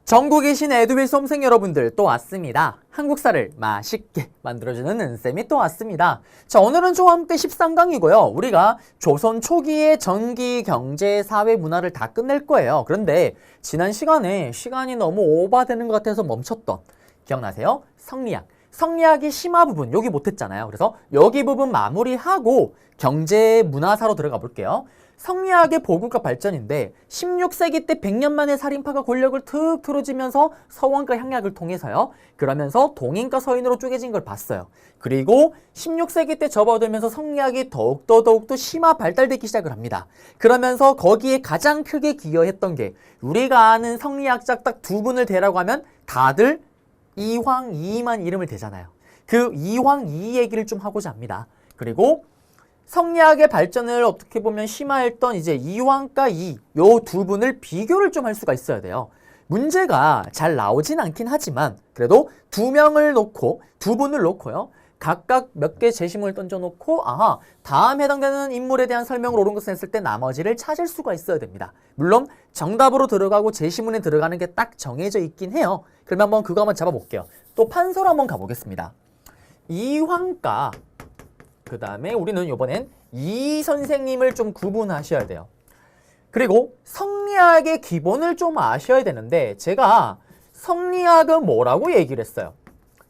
전국에 계신 에듀윌 수험생 여러분들 또 왔습니다. 한국사를 맛있게 만들어주는 은쌤이 또 왔습니다. 자, 오늘은 저와 함께 13강이고요. 우리가 조선 초기의 전기, 경제, 사회, 문화를 다 끝낼 거예요. 그런데 지난 시간에 시간이 너무 오버되는 것 같아서 멈췄던, 기억나세요? 성리학. 성리학의 심화 부분 여기 못했잖아요. 그래서 여기 부분 마무리하고 경제, 문화사로 들어가 볼게요. 성리학의 보급과 발전인데 16세기 때 100년 만에 살인파가 권력을 툭 틀어지면서 서원과 향락을 통해서요. 그러면서 동인과 서인으로 쪼개진 걸 봤어요. 그리고 16세기 때 접어들면서 성리학이 더욱더 심화 발달되기 시작을 합니다. 그러면서 거기에 가장 크게 기여했던 게 우리가 아는 성리학자 딱 두 분을 대라고 하면 다들 이황, 이이만 이름을 대잖아요. 그 이황, 이이 얘기를 좀 하고자 합니다. 그리고 성리학의 발전을 어떻게 보면 심화했던 이제 이황과 이 요 두 분을 비교를 좀 할 수가 있어야 돼요. 문제가 잘 나오진 않긴 하지만 그래도 두 명을 놓고 두 분을 놓고요. 각각 몇 개 제시문을 던져놓고 아하 다음 해당되는 인물에 대한 설명을 옳은 것을 했을 때 나머지를 찾을 수가 있어야 됩니다. 물론 정답으로 들어가고 제시문에 들어가는 게 딱 정해져 있긴 해요. 그러면 한번 그거 한번 잡아볼게요. 또 판서로 한번 가보겠습니다. 이황과 그 다음에 우리는 이번엔 이 선생님을 좀 구분하셔야 돼요. 그리고 성리학의 기본을 좀 아셔야 되는데 제가 성리학은 뭐라고 얘기를 했어요?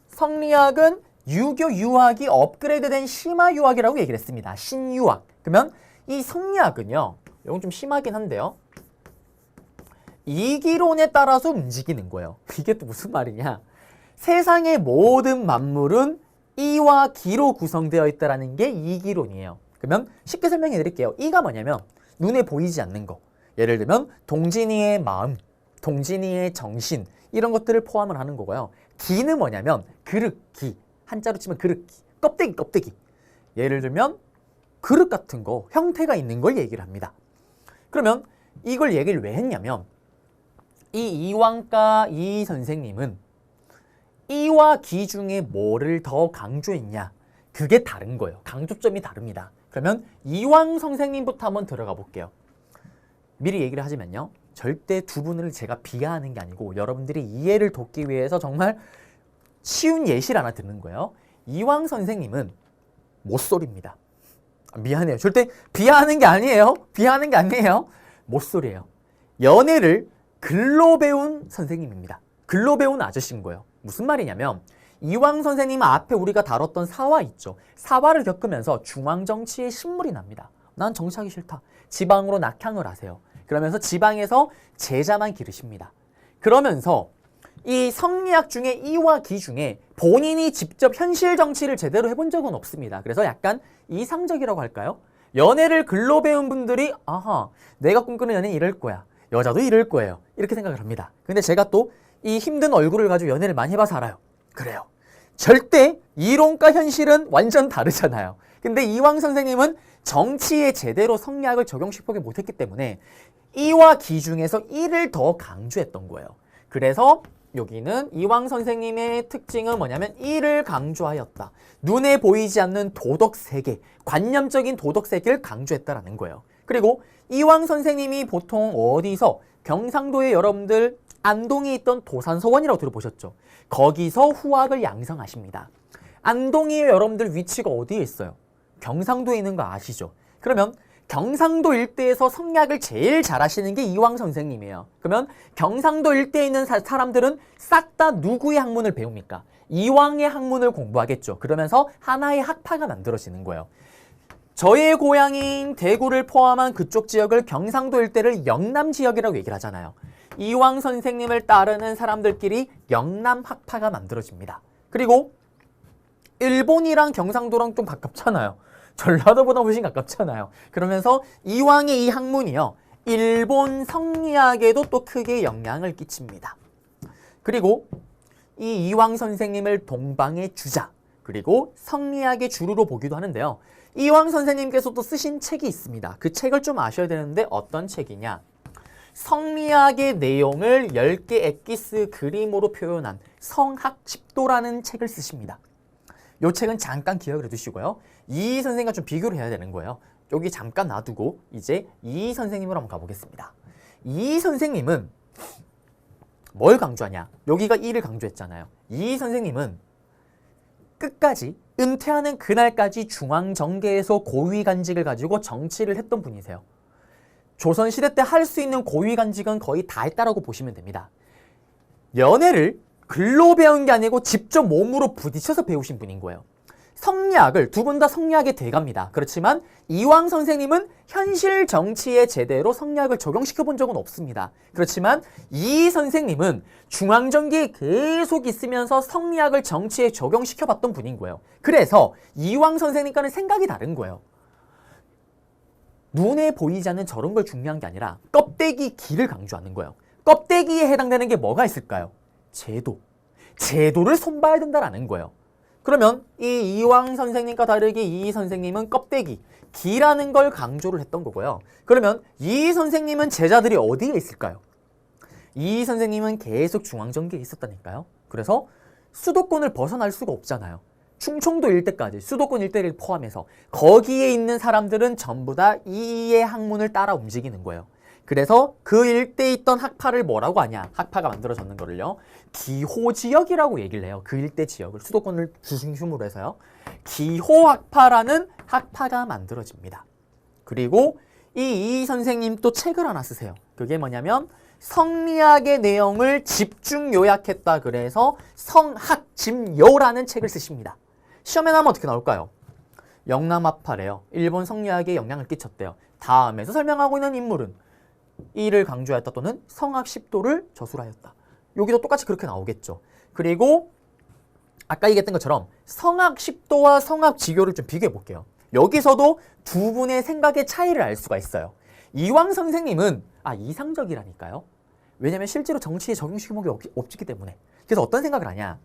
성리학은 유교 유학이 업그레이드된 심화 유학이라고 얘기를 했습니다. 신유학. 그러면 이 성리학은요. 이건 좀 심하긴 한데요. 이기론에 따라서 움직이는 거예요. 이게 또 무슨 말이냐? 세상의 모든 만물은 이와 기로 구성되어 있다는 게 이기론이에요. 그러면 쉽게 설명해 드릴게요. 이가 뭐냐면 눈에 보이지 않는 거. 예를 들면 동진이의 마음, 동진이의 정신 이런 것들을 포함을 하는 거고요. 기는 뭐냐면 그릇, 기. 한자로 치면 그릇, 기. 껍데기, 껍데기. 예를 들면 그릇 같은 거, 형태가 있는 걸 얘기를 합니다. 그러면 이걸 얘기를 왜 했냐면 이 이황과 이 선생님은 이와 기 중에 뭐를 더 강조했냐? 그게 다른 거예요. 강조점이 다릅니다. 그러면 이황 선생님부터 한번 들어가 볼게요. 미리 얘기를 하자면요. 절대 두 분을 제가 비하하는 게 아니고 여러분들이 이해를 돕기 위해서 정말 쉬운 예시를 하나 드는 거예요. 이황 선생님은 못소리입니다. 미안해요. 절대 비하하는 게 아니에요. 비하하는 게 아니에요. 못소리예요. 연애를 글로 배운 선생님입니다. 글로 배운 아저씨인 거예요. 무슨 말이냐면 이황 선생님 앞에 우리가 다뤘던 사화 있죠. 사화를 겪으면서 중앙정치에 신물이 납니다. 난 정치하기 싫다. 지방으로 낙향을 하세요. 그러면서 지방에서 제자만 기르십니다. 그러면서 이 성리학 중에 이와 기 중에 본인이 직접 현실 정치를 제대로 해본 적은 없습니다. 그래서 약간 이상적이라고 할까요? 연애를 글로 배운 분들이 아하 내가 꿈꾸는 연애는 이럴 거야. 여자도 이럴 거예요. 이렇게 생각을 합니다. 근데 제가 또 이 힘든 얼굴을 가지고 연애를 많이 해봐서 알아요. 그래요. 절대 이론과 현실은 완전 다르잖아요. 근데 이황 선생님은 정치에 제대로 성리학을 적용시키지 못했기 때문에 이와 기 중에서 이를 더 강조했던 거예요. 그래서 여기는 이황 선생님의 특징은 뭐냐면 이를 강조하였다. 눈에 보이지 않는 도덕세계, 관념적인 도덕세계를 강조했다라는 거예요. 그리고 이황 선생님이 보통 어디서 경상도에 여러분들 안동에 있던 도산서원이라고 들어보셨죠? 거기서 후학을 양성하십니다. 안동이 여러분들 위치가 어디에 있어요? 경상도에 있는 거 아시죠? 그러면 경상도 일대에서 성리학을 제일 잘하시는 게 이황 선생님이에요. 그러면 경상도 일대에 있는 사람들은 싹 다 누구의 학문을 배웁니까? 이황의 학문을 공부하겠죠. 그러면서 하나의 학파가 만들어지는 거예요. 저의 고향인 대구를 포함한 그쪽 지역을 경상도 일대를 영남 지역이라고 얘기를 하잖아요. 이황 선생님을 따르는 사람들끼리 영남학파가 만들어집니다. 그리고 일본이랑 경상도랑 좀 가깝잖아요. 전라도보다 훨씬 가깝잖아요. 그러면서 이황의 이 학문이요. 일본 성리학에도 또 크게 영향을 끼칩니다. 그리고 이 이황 선생님을 동방의 주자 그리고 성리학의 주류로 보기도 하는데요. 이황 선생님께서도 쓰신 책이 있습니다. 그 책을 좀 아셔야 되는데 어떤 책이냐? 성리학의 내용을 10개 엑기스 그림으로 표현한 성학십도라는 책을 쓰십니다. 이 책은 잠깐 기억을 해두시고요. 이 선생님과 좀 비교를 해야 되는 거예요. 여기 잠깐 놔두고 이제 이 선생님으로 한번 가보겠습니다. 이 선생님은 뭘 강조하냐? 여기가 이를 강조했잖아요. 이 선생님은 끝까지 은퇴하는 그날까지 중앙정계에서 고위간직을 가지고 정치를 했던 분이세요. 조선시대 때 할 수 있는 고위간직은 거의 다 했다라고 보시면 됩니다. 연애를 글로 배운 게 아니고 직접 몸으로 부딪혀서 배우신 분인 거예요. 성리학을 두 분 다 성리학의 대가입니다. 그렇지만 이황 선생님은 현실 정치에 제대로 성리학을 적용시켜 본 적은 없습니다. 그렇지만 이 선생님은 중앙정계에 계속 있으면서 성리학을 정치에 적용시켜 봤던 분인 거예요. 그래서 이황 선생님과는 생각이 다른 거예요. 눈에 보이지 않는 저런 걸 중요한 게 아니라 껍데기 기를 강조하는 거예요. 껍데기에 해당되는 게 뭐가 있을까요? 제도. 제도를 손봐야 된다라는 거예요. 그러면 이 이황 선생님과 다르게 이 선생님은 껍데기, 기라는 걸 강조를 했던 거고요. 그러면 이 선생님은 제자들이 어디에 있을까요? 이 선생님은 계속 중앙정계에 있었다니까요. 그래서 수도권을 벗어날 수가 없잖아요. 충청도 일대까지, 수도권 일대를 포함해서 거기에 있는 사람들은 전부 다 이의 학문을 따라 움직이는 거예요. 그래서 그 일대에 있던 학파를 뭐라고 하냐? 학파가 만들어졌는 거를요. 기호지역이라고 얘기를 해요. 그 일대 지역을 수도권을 중심으로 해서요. 기호학파라는 학파가 만들어집니다. 그리고 이 선생님 또 책을 하나 쓰세요. 그게 뭐냐면 성리학의 내용을 집중 요약했다 그래서 성학집요라는 책을 쓰십니다. 시험에 나오면 어떻게 나올까요? 영남학파래요. 일본 성리학에 영향을 끼쳤대요. 다음에서 설명하고 있는 인물은 이를 강조하였다 또는 성학십도를 저술하였다. 여기도 똑같이 그렇게 나오겠죠. 그리고 아까 얘기했던 것처럼 성학십도와 성학지교를 좀 비교해 볼게요. 여기서도 두 분의 생각의 차이를 알 수가 있어요. 이황 선생님은 이상적이라니까요. 왜냐면 실제로 정치에 적용시켜본 게 없기 때문에. 그래서 어떤 생각을 하냐.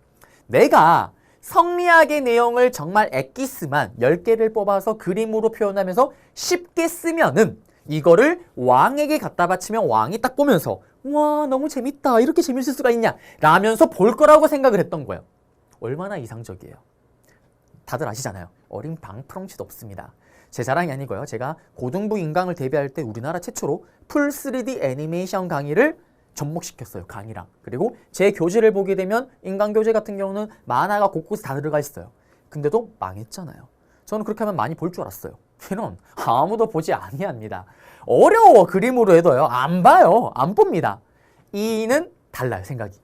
내가 성리학의 내용을 정말 엑기스만 10개를 뽑아서 그림으로 표현하면서 쉽게 쓰면은 이거를 왕에게 갖다 바치면 왕이 딱 보면서 와 너무 재밌다 이렇게 재밌을 수가 있냐 라면서 볼 거라고 생각을 했던 거예요. 얼마나 이상적이에요. 다들 아시잖아요. 어린 방프렁치도 없습니다. 제 자랑이 아니고요. 제가 고등부 인강을 대비할 때 우리나라 최초로 풀 3D 애니메이션 강의를 접목시켰어요. 강의랑. 그리고 제 교재를 보게 되면 인강교재 같은 경우는 만화가 곳곳에 다 들어가 있어요. 근데도 망했잖아요. 저는 그렇게 하면 많이 볼 줄 알았어요. 이런 아무도 보지 아니합니다. 어려워 그림으로 해도요. 안 봐요. 안 봅니다. 이는 달라요. 생각이.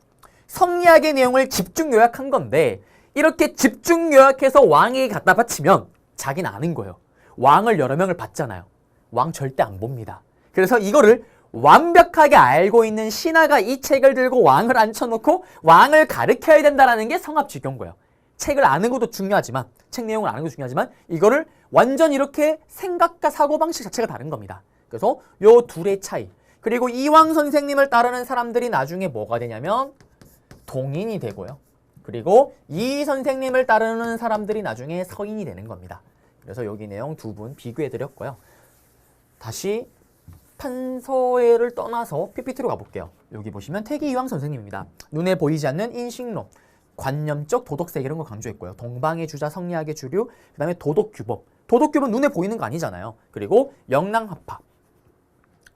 성리학의 내용을 집중 요약한 건데 이렇게 집중 요약해서 왕에게 갖다 바치면 자기는 아는 거예요. 왕을 여러 명을 봤잖아요. 왕 절대 안 봅니다. 그래서 이거를 완벽하게 알고 있는 신하가 이 책을 들고 왕을 앉혀놓고 왕을 가르쳐야 된다는 게 성합지교인 거예요. 책을 아는 것도 중요하지만 책 내용을 아는 것도 중요하지만 이거를 완전 이렇게 생각과 사고방식 자체가 다른 겁니다. 그래서 요 둘의 차이. 그리고 이황 선생님을 따르는 사람들이 나중에 뭐가 되냐면 동인이 되고요. 그리고 이 선생님을 따르는 사람들이 나중에 서인이 되는 겁니다. 그래서 여기 내용 두 분 비교해 드렸고요. 다시 판서회를 떠나서 PPT로 가볼게요. 여기 보시면 태기 이황 선생님입니다. 눈에 보이지 않는 인식론, 관념적 도덕세 이런 거 강조했고요. 동방의 주자, 성리학의 주류, 그 다음에 도덕규법. 도덕규법 눈에 보이는 거 아니잖아요. 그리고 영랑학파,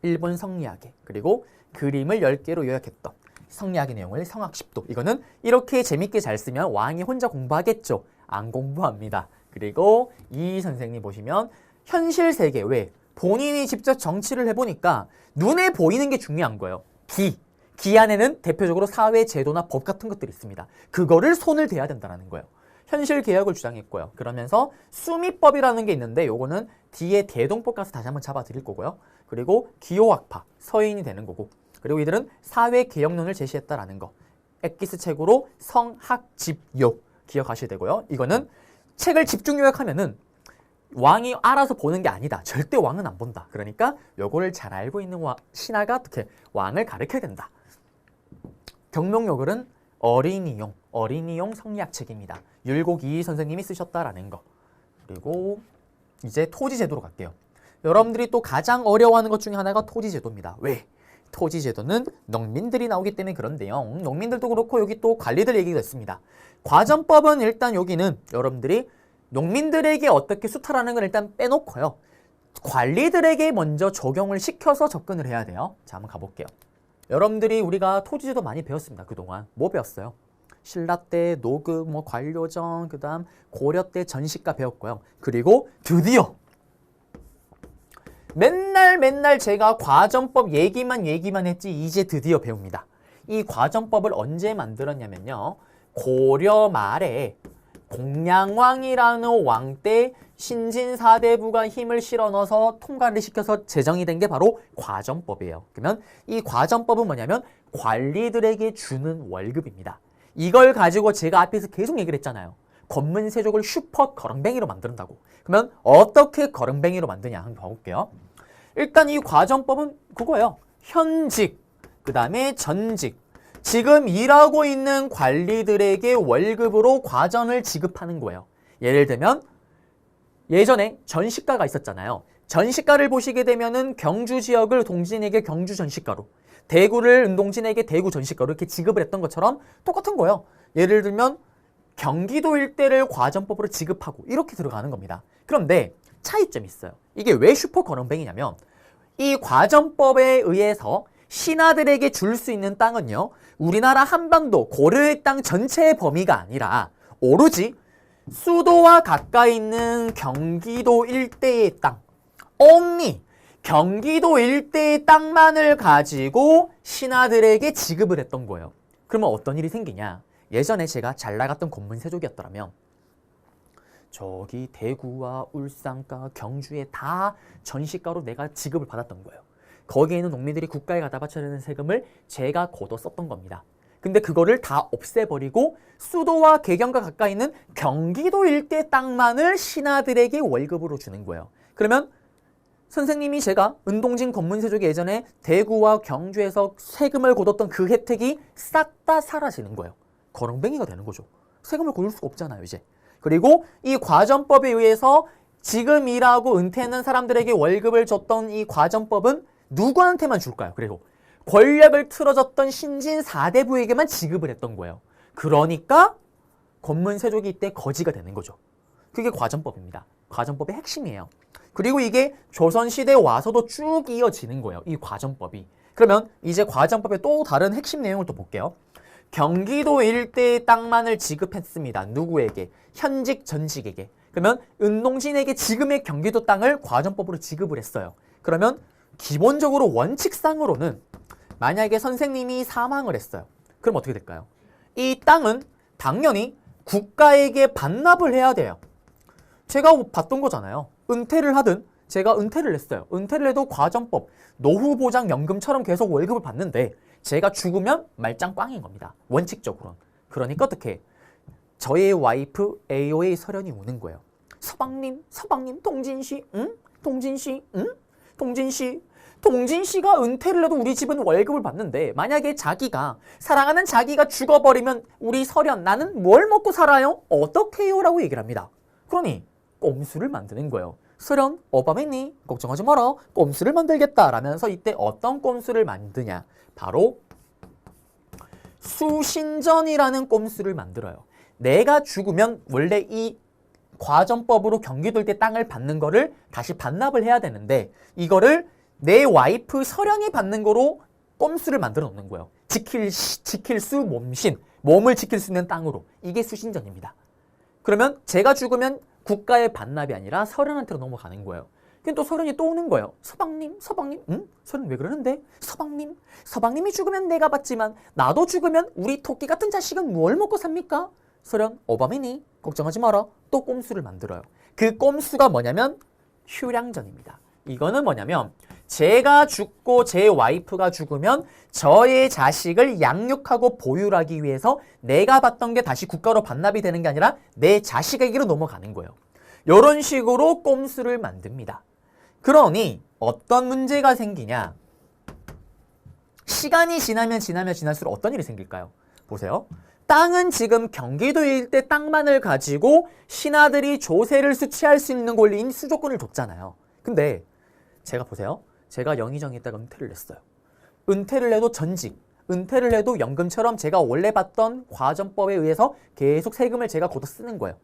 일본 성리학의, 그리고 그림을 10개로 요약했던 성리학의 내용을 성학십도. 이거는 이렇게 재밌게 잘 쓰면 왕이 혼자 공부하겠죠. 안 공부합니다. 그리고 이 선생님 보시면 현실 세계 왜? 본인이 직접 정치를 해보니까 눈에 보이는 게 중요한 거예요. 기 안에는 대표적으로 사회 제도나 법 같은 것들이 있습니다. 그거를 손을 대야 된다는 거예요. 현실 개혁을 주장했고요. 그러면서 수미법이라는 게 있는데 요거는 뒤에 대동법 가서 다시 한번 잡아드릴 거고요. 그리고 기호학파, 서인이 되는 거고. 그리고 이들은 사회 개혁론을 제시했다라는 거. 엑기스 책으로 성학집요 기억하셔야 되고요. 이거는 책을 집중 요약하면은 왕이 알아서 보는 게 아니다. 절대 왕은 안 본다. 그러니까 요거를 잘 알고 있는 신하가 어떻게 왕을 가르쳐야 된다. 경명요글은 어린이용 성리학책입니다. 율곡 이희 선생님이 쓰셨다라는 거. 그리고 이제 토지제도로 갈게요. 여러분들이 또 가장 어려워하는 것 중에 하나가 토지제도입니다. 왜? 토지제도는 농민들이 나오기 때문에 그런데요. 농민들도 그렇고 여기 또 관리들 얘기가 있습니다. 과전법은 일단 여기는 여러분들이 농민들에게 어떻게 수탈하는 걸 일단 빼놓고요. 관리들에게 먼저 적용을 시켜서 접근을 해야 돼요. 자, 한번 가볼게요. 여러분들이 우리가 토지제도 많이 배웠습니다. 그동안. 뭐 배웠어요? 신라 때 노급, 뭐 관료정, 그 다음 고려 때 전시가 배웠고요. 그리고 드디어 맨날 제가 과전법 얘기만 했지 이제 드디어 배웁니다. 이 과전법을 언제 만들었냐면요. 고려 말에 공양왕이라는 왕 때 신진사대부가 힘을 실어 넣어서 통과를 시켜서 제정이 된 게 바로 과전법이에요. 그러면 이 과전법은 뭐냐면 관리들에게 주는 월급입니다. 이걸 가지고 제가 앞에서 계속 얘기를 했잖아요. 권문세족을 슈퍼 거렁뱅이로 만든다고. 그러면 어떻게 거렁뱅이로 만드냐 한번 봐볼게요. 일단 이 과전법은 그거예요. 현직, 그 다음에 전직. 지금 일하고 있는 관리들에게 월급으로 과전을 지급하는 거예요. 예를 들면 예전에 전시가가 있었잖아요. 전시가를 보시게 되면은 경주 지역을 동진에게 경주 전시가로, 대구를 은동진에게 대구 전시가로 이렇게 지급을 했던 것처럼 똑같은 거예요. 예를 들면 경기도 일대를 과전법으로 지급하고 이렇게 들어가는 겁니다. 그런데 차이점이 있어요. 이게 왜 슈퍼 거렁뱅이냐면 이 과전법에 의해서 신하들에게 줄 수 있는 땅은요. 우리나라 한반도 고려의 땅 전체의 범위가 아니라 오로지 수도와 가까이 있는 경기도 일대의 땅, only 경기도 일대의 땅만을 가지고 신하들에게 지급을 했던 거예요. 그러면 어떤 일이 생기냐? 예전에 제가 잘 나갔던 권문세족이었더라면 저기 대구와 울산과 경주에 다 전시가로 내가 지급을 받았던 거예요. 거기에 있는 농민들이 국가에 갖다 바쳐야 되는 세금을 제가 걷어 썼던 겁니다. 근데 그거를 다 없애버리고 수도와 개경과 가까이 있는 경기도 일대 땅만을 신하들에게 월급으로 주는 거예요. 그러면 선생님이 제가 은동진 권문세족이 예전에 대구와 경주에서 세금을 걷었던 그 혜택이 싹 다 사라지는 거예요. 거렁뱅이가 되는 거죠. 세금을 걷을 수가 없잖아요, 이제. 그리고 이 과전법에 의해서 지금 일하고 은퇴하는 사람들에게 월급을 줬던 이 과전법은 누구한테만 줄까요? 그리고 권력을 틀어줬던 신진 4대부에게만 지급을 했던 거예요. 그러니까 권문세족이 이때 거지가 되는 거죠. 그게 과전법입니다. 과전법의 핵심이에요. 그리고 이게 조선시대에 와서도 쭉 이어지는 거예요. 이 과전법이. 그러면 이제 과전법의 또 다른 핵심 내용을 또 볼게요. 경기도 일대의 땅만을 지급했습니다. 누구에게? 현직 전직에게. 그러면 은동진에게 지금의 경기도 땅을 과전법으로 지급을 했어요. 그러면 기본적으로 원칙상으로는 만약에 선생님이 사망을 했어요. 그럼 어떻게 될까요? 이 땅은 당연히 국가에게 반납을 해야 돼요. 제가 봤던 거잖아요. 은퇴를 하든 제가 은퇴를 했어요. 은퇴를 해도 과전법, 노후보장연금처럼 계속 월급을 받는데 제가 죽으면 말짱 꽝인 겁니다. 원칙적으로는. 그러니까 어떻게? 저의 와이프 AOA 설현이 우는 거예요. 서방님, 동진씨, 응? 동진씨, 응? 동진씨가 은퇴를 해도 우리 집은 월급을 받는데 만약에 자기가 사랑하는 자기가 죽어버리면 우리 설현 나는 뭘 먹고 살아요? 어떡해요? 라고 얘기를 합니다. 그러니 꼼수를 만드는 거예요. 설현 어밤했니? 걱정하지 마라. 꼼수를 만들겠다 라면서 이때 어떤 꼼수를 만드냐? 바로 수신전이라는 꼼수를 만들어요. 내가 죽으면 원래 이 과전법으로 경기도 일대 땅을 받는 거를 다시 반납을 해야 되는데 이거를 내 와이프 설현이 받는 거로 꼼수를 만들어 놓는 거예요. 지킬 수 몸신, 몸을 지킬 수 있는 땅으로. 이게 수신전입니다. 그러면 제가 죽으면 국가의 반납이 아니라 설현한테로 넘어가는 거예요. 근데 또 설현이 또 오는 거예요. 서방님, 응? 설현 왜 그러는데? 서방님이 죽으면 내가 받지만 나도 죽으면 우리 토끼 같은 자식은 뭘 먹고 삽니까? 설현, 어밤이니? 걱정하지 마라. 또 꼼수를 만들어요. 그 꼼수가 뭐냐면 휴량전입니다. 이거는 뭐냐면 제가 죽고 제 와이프가 죽으면 저의 자식을 양육하고 보유하기 위해서 내가 받던 게 다시 국가로 반납이 되는 게 아니라 내 자식에게로 넘어가는 거예요. 이런 식으로 꼼수를 만듭니다. 그러니 어떤 문제가 생기냐? 시간이 지나면 지날수록 어떤 일이 생길까요? 보세요. 땅은 지금 경기도 일대 땅만을 가지고 신하들이 조세를 수취할 수 있는 권리인 수조권을 줬잖아요. 근데 제가 보세요. 제가 영의정에 있다가 은퇴를 했어요. 은퇴를 해도 전직, 은퇴를 해도 연금처럼 제가 원래 받던 과전법에 의해서 계속 세금을 제가 걷어 쓰는 거예요.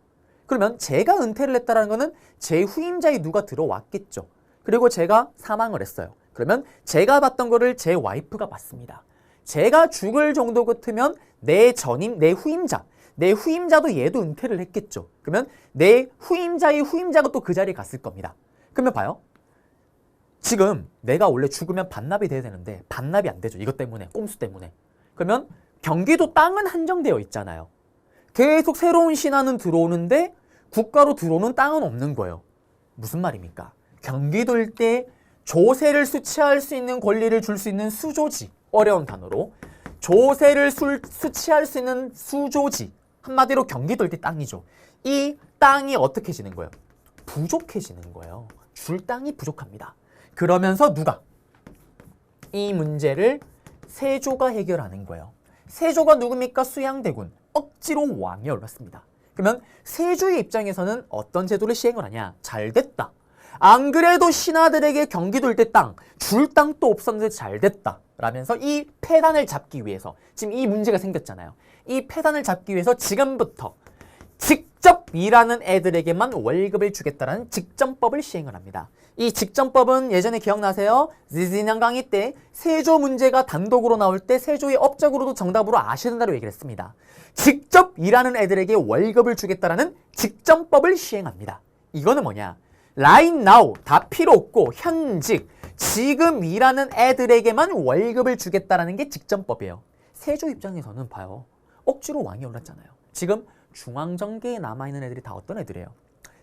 그러면 제가 은퇴를 했다는 거는 제 후임자에 누가 들어왔겠죠. 그리고 제가 사망을 했어요. 그러면 제가 받던 거를 제 와이프가 받습니다. 제가 죽을 정도 같으면 내 전임, 내 후임자도 얘도 은퇴를 했겠죠. 그러면 내 후임자의 후임자가 또 그 자리에 갔을 겁니다. 그러면 봐요. 지금 내가 원래 죽으면 반납이 돼야 되는데 반납이 안 되죠. 이것 때문에, 꼼수 때문에. 그러면 경기도 땅은 한정되어 있잖아요. 계속 새로운 신하는 들어오는데 국가로 들어오는 땅은 없는 거예요. 무슨 말입니까? 경기도 일대 조세를 수취할 수 있는 권리를 줄 수 있는 수조지. 어려운 단어로. 조세를 수취할 수 있는 수조지. 한마디로 경기도 일대 땅이죠. 이 땅이 어떻게 지는 거예요? 부족해지는 거예요. 줄 땅이 부족합니다. 그러면서 누가? 이 문제를 세조가 해결하는 거예요. 세조가 누굽니까? 수양대군. 억지로 왕에 올랐습니다. 그러면 세조의 입장에서는 어떤 제도를 시행을 하냐? 잘 됐다. 안 그래도 신하들에게 경기도 일대 땅, 줄 땅도 없었는데 잘 됐다. 라면서 이 폐단을 잡기 위해서 지금 이 문제가 생겼잖아요. 이 폐단을 잡기 위해서 지금부터 직접 일하는 애들에게만 월급을 주겠다라는 직전법을 시행을 합니다. 이 직전법은 예전에 기억나세요? 지지난 강의 때 세조 문제가 단독으로 나올 때 세조의 업적으로도 정답으로 아시는다고 얘기를 했습니다. 직접 일하는 애들에게 월급을 주겠다라는 직전법을 시행합니다. 이거는 뭐냐? right now 다 필요 없고 현직 지금 일하는 애들에게만 월급을 주겠다라는 게 직전법이에요. 세조 입장에서는 봐요. 억지로 왕이 올랐잖아요. 지금 중앙정계에 남아있는 애들이 다 어떤 애들이에요?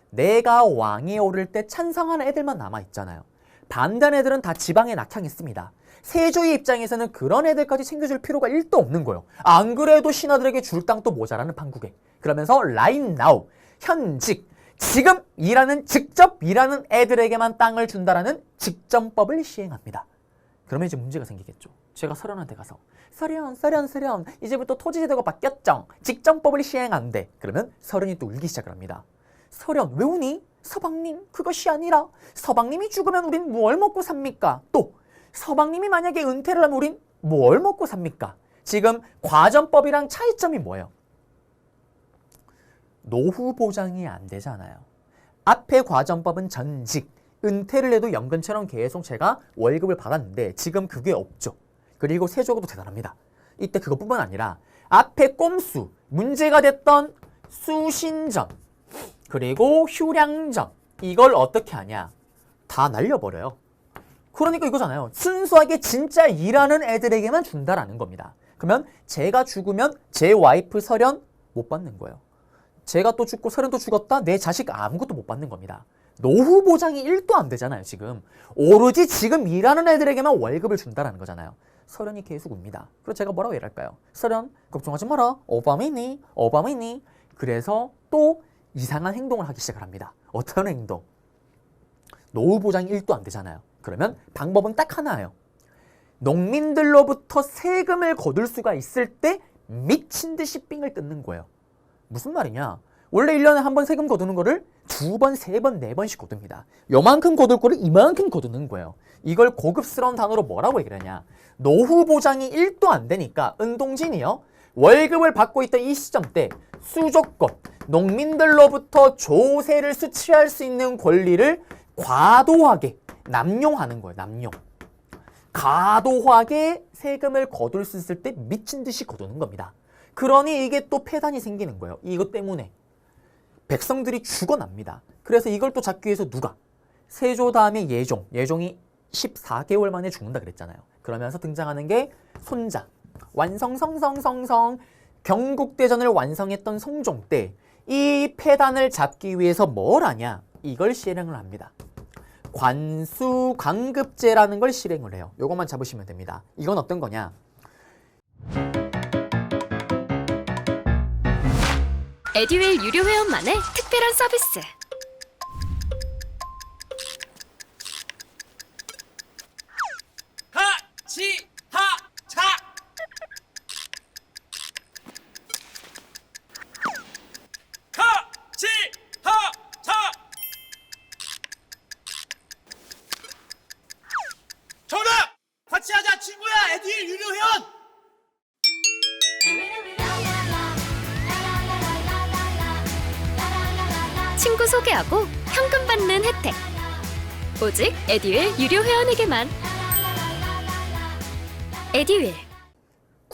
내가 왕에 오를 때 찬성하는 애들만 남아있잖아요. 반대하는 애들은 다 지방에 낙향했습니다. 세조의 입장에서는 그런 애들까지 챙겨줄 필요가 1도 없는 거예요. 안 그래도 신하들에게 줄 땅도 모자라는 판국에. 그러면서 right now, 현직, 지금 일하는, 직접 일하는 애들에게만 땅을 준다라는 직전법을 시행합니다. 그러면 이제 문제가 생기겠죠. 제가 서련한테 가서 서련 이제부터 토지제도가 바뀌었죠. 직전법을 시행한대. 그러면 서련이 또 울기 시작을 합니다. 서련 왜 우니? 서방님 그것이 아니라 서방님이 죽으면 우린 뭘 먹고 삽니까? 또 서방님이 만약에 은퇴를 하면 우린 뭘 먹고 삽니까? 지금 과전법이랑 차이점이 뭐예요? 노후 보장이 안 되잖아요. 앞에 과전법은 전직, 은퇴를 해도 연금처럼 계속 제가 월급을 받았는데 지금 그게 없죠. 그리고 세조가 또 대단합니다. 이때 그것뿐만 아니라 앞에 꼼수, 문제가 됐던 수신전, 그리고 휴량전, 이걸 어떻게 하냐? 다 날려버려요. 그러니까 이거잖아요. 순수하게 진짜 일하는 애들에게만 준다라는 겁니다. 그러면 제가 죽으면 제 와이프 서련 못 받는 거예요. 제가 또 죽고 서련도 죽었다? 내 자식 아무것도 못 받는 겁니다. 노후 보장이 1도 안 되잖아요, 지금. 오로지 지금 일하는 애들에게만 월급을 준다라는 거잖아요. 서련이 계속 웁니다. 그래서 제가 뭐라고 얘기할까요? 서련, 걱정하지 마라. 오바마이니. 그래서 또 이상한 행동을 하기 시작을 합니다. 어떤 행동? 노후 보장이 1도 안 되잖아요. 그러면 방법은 딱 하나예요. 농민들로부터 세금을 거둘 수가 있을 때 미친 듯이 삥을 뜯는 거예요. 무슨 말이냐? 원래 1년에 한 번 세금 거두는 거를 2번, 3번, 4번씩 거둡니다. 요만큼 거둘 거를 이만큼 거두는 거예요. 이걸 고급스러운 단어로 뭐라고 얘기를 하냐? 노후 보장이 1도 안 되니까 은동진이요. 월급을 받고 있던 이 시점 때 수조권, 농민들로부터 조세를 수취할 수 있는 권리를 과도하게 남용하는 거예요. 남용. 과도하게 세금을 거둘 수 있을 때 미친 듯이 거두는 겁니다. 그러니 이게 또 폐단이 생기는 거예요. 이것 때문에 백성들이 죽어납니다. 그래서 이걸 또 잡기 위해서 누가? 세조 다음에 예종이 14개월 만에 죽는다 그랬잖아요. 그러면서 등장하는 게 손자, 완성성성성성, 경국대전을 완성했던 성종 때 이 폐단을 잡기 위해서 뭘 하냐? 이걸 실행을 합니다. 관수광급제라는 걸 실행을 해요. 요것만 잡으시면 됩니다. 이건 어떤 거냐? 에듀윌 유료 회원만의 특별한 서비스. 하치하차 하치하차 정답! 같이 하자 친구야 에듀윌 유료 회원! 친구 소개하고 현금 받는 혜택. 오직 에듀윌 유료 회원에게만. 에듀윌.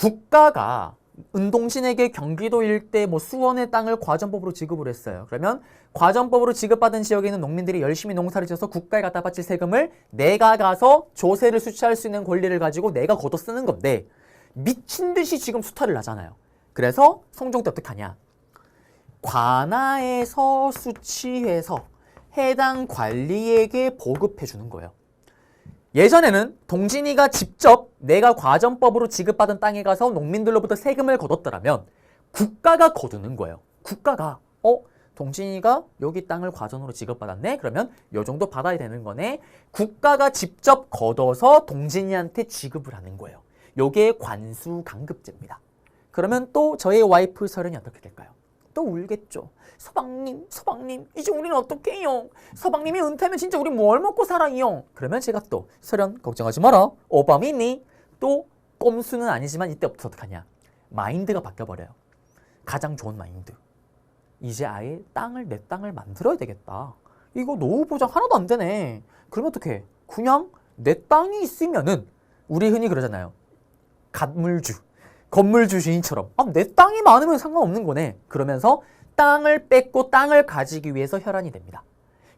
국가가 은동신에게 경기도 일대 뭐 수원의 땅을 과전법으로 지급을 했어요. 그러면 과전법으로 지급받은 지역에 있는 농민들이 열심히 농사를 지어서 국가에 갖다 바칠 세금을 내가 가서 조세를 수취할 수 있는 권리를 가지고 내가 걷어 쓰는 건데 미친 듯이 지금 수탈을 하잖아요. 그래서 성종 때 어떻게 하냐? 관아에서 수취해서 해당 관리에게 보급해 주는 거예요. 예전에는 동진이가 직접 내가 과전법으로 지급받은 땅에 가서 농민들로부터 세금을 걷었더라면 국가가 거두는 거예요. 국가가 동진이가 여기 땅을 과전으로 지급받았네? 그러면 요 정도 받아야 되는 거네? 국가가 직접 걷어서 동진이한테 지급을 하는 거예요. 요게 관수강급제입니다. 그러면 또 저의 와이프 설현이 어떻게 될까요? 또 울겠죠. 서방님, 이제 우리는 어떡해요? 서방님이 은퇴하면 진짜 우리 뭘 먹고 살아요? 그러면 제가 또 설현 걱정하지 마라. 오빠미니. 또 꼼수는 아니지만 이때부터 어떡하냐? 마인드가 바뀌어버려요. 가장 좋은 마인드. 이제 아예 내 땅을 만들어야 되겠다. 이거 노후 보장 하나도 안 되네. 그러면 어떡해? 그냥 내 땅이 있으면은 우리 흔히 그러잖아요. 건물주 주인처럼 내 땅이 많으면 상관없는 거네. 그러면서 땅을 뺏고 땅을 가지기 위해서 혈안이 됩니다.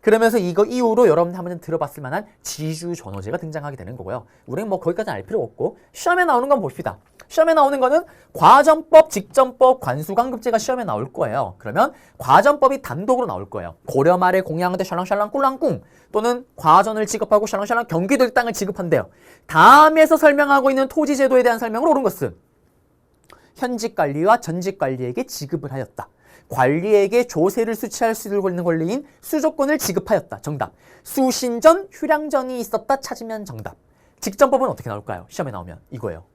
그러면서 이거 이후로 여러분들 한번 들어봤을 만한 지주전호제가 등장하게 되는 거고요. 우리는 뭐 거기까지는 알 필요가 없고 시험에 나오는 건 봅시다. 시험에 나오는 거는 과전법, 직전법, 관수강급제가 시험에 나올 거예요. 그러면 과전법이 단독으로 나올 거예요. 고려 말에 공양한테 샬랑샬랑 꿀랑꿍 또는 과전을 지급하고 샬랑샬랑 경기도 땅을 지급한대요. 다음에서 설명하고 있는 토지제도에 대한 설명으로 옳은 것은 현직관리와 전직관리에게 지급을 하였다. 관리에게 조세를 수취할 수 있는 권리인 수조권을 지급하였다. 정답. 수신전, 휴량전이 있었다. 찾으면 정답. 직전법은 어떻게 나올까요? 시험에 나오면 이거예요.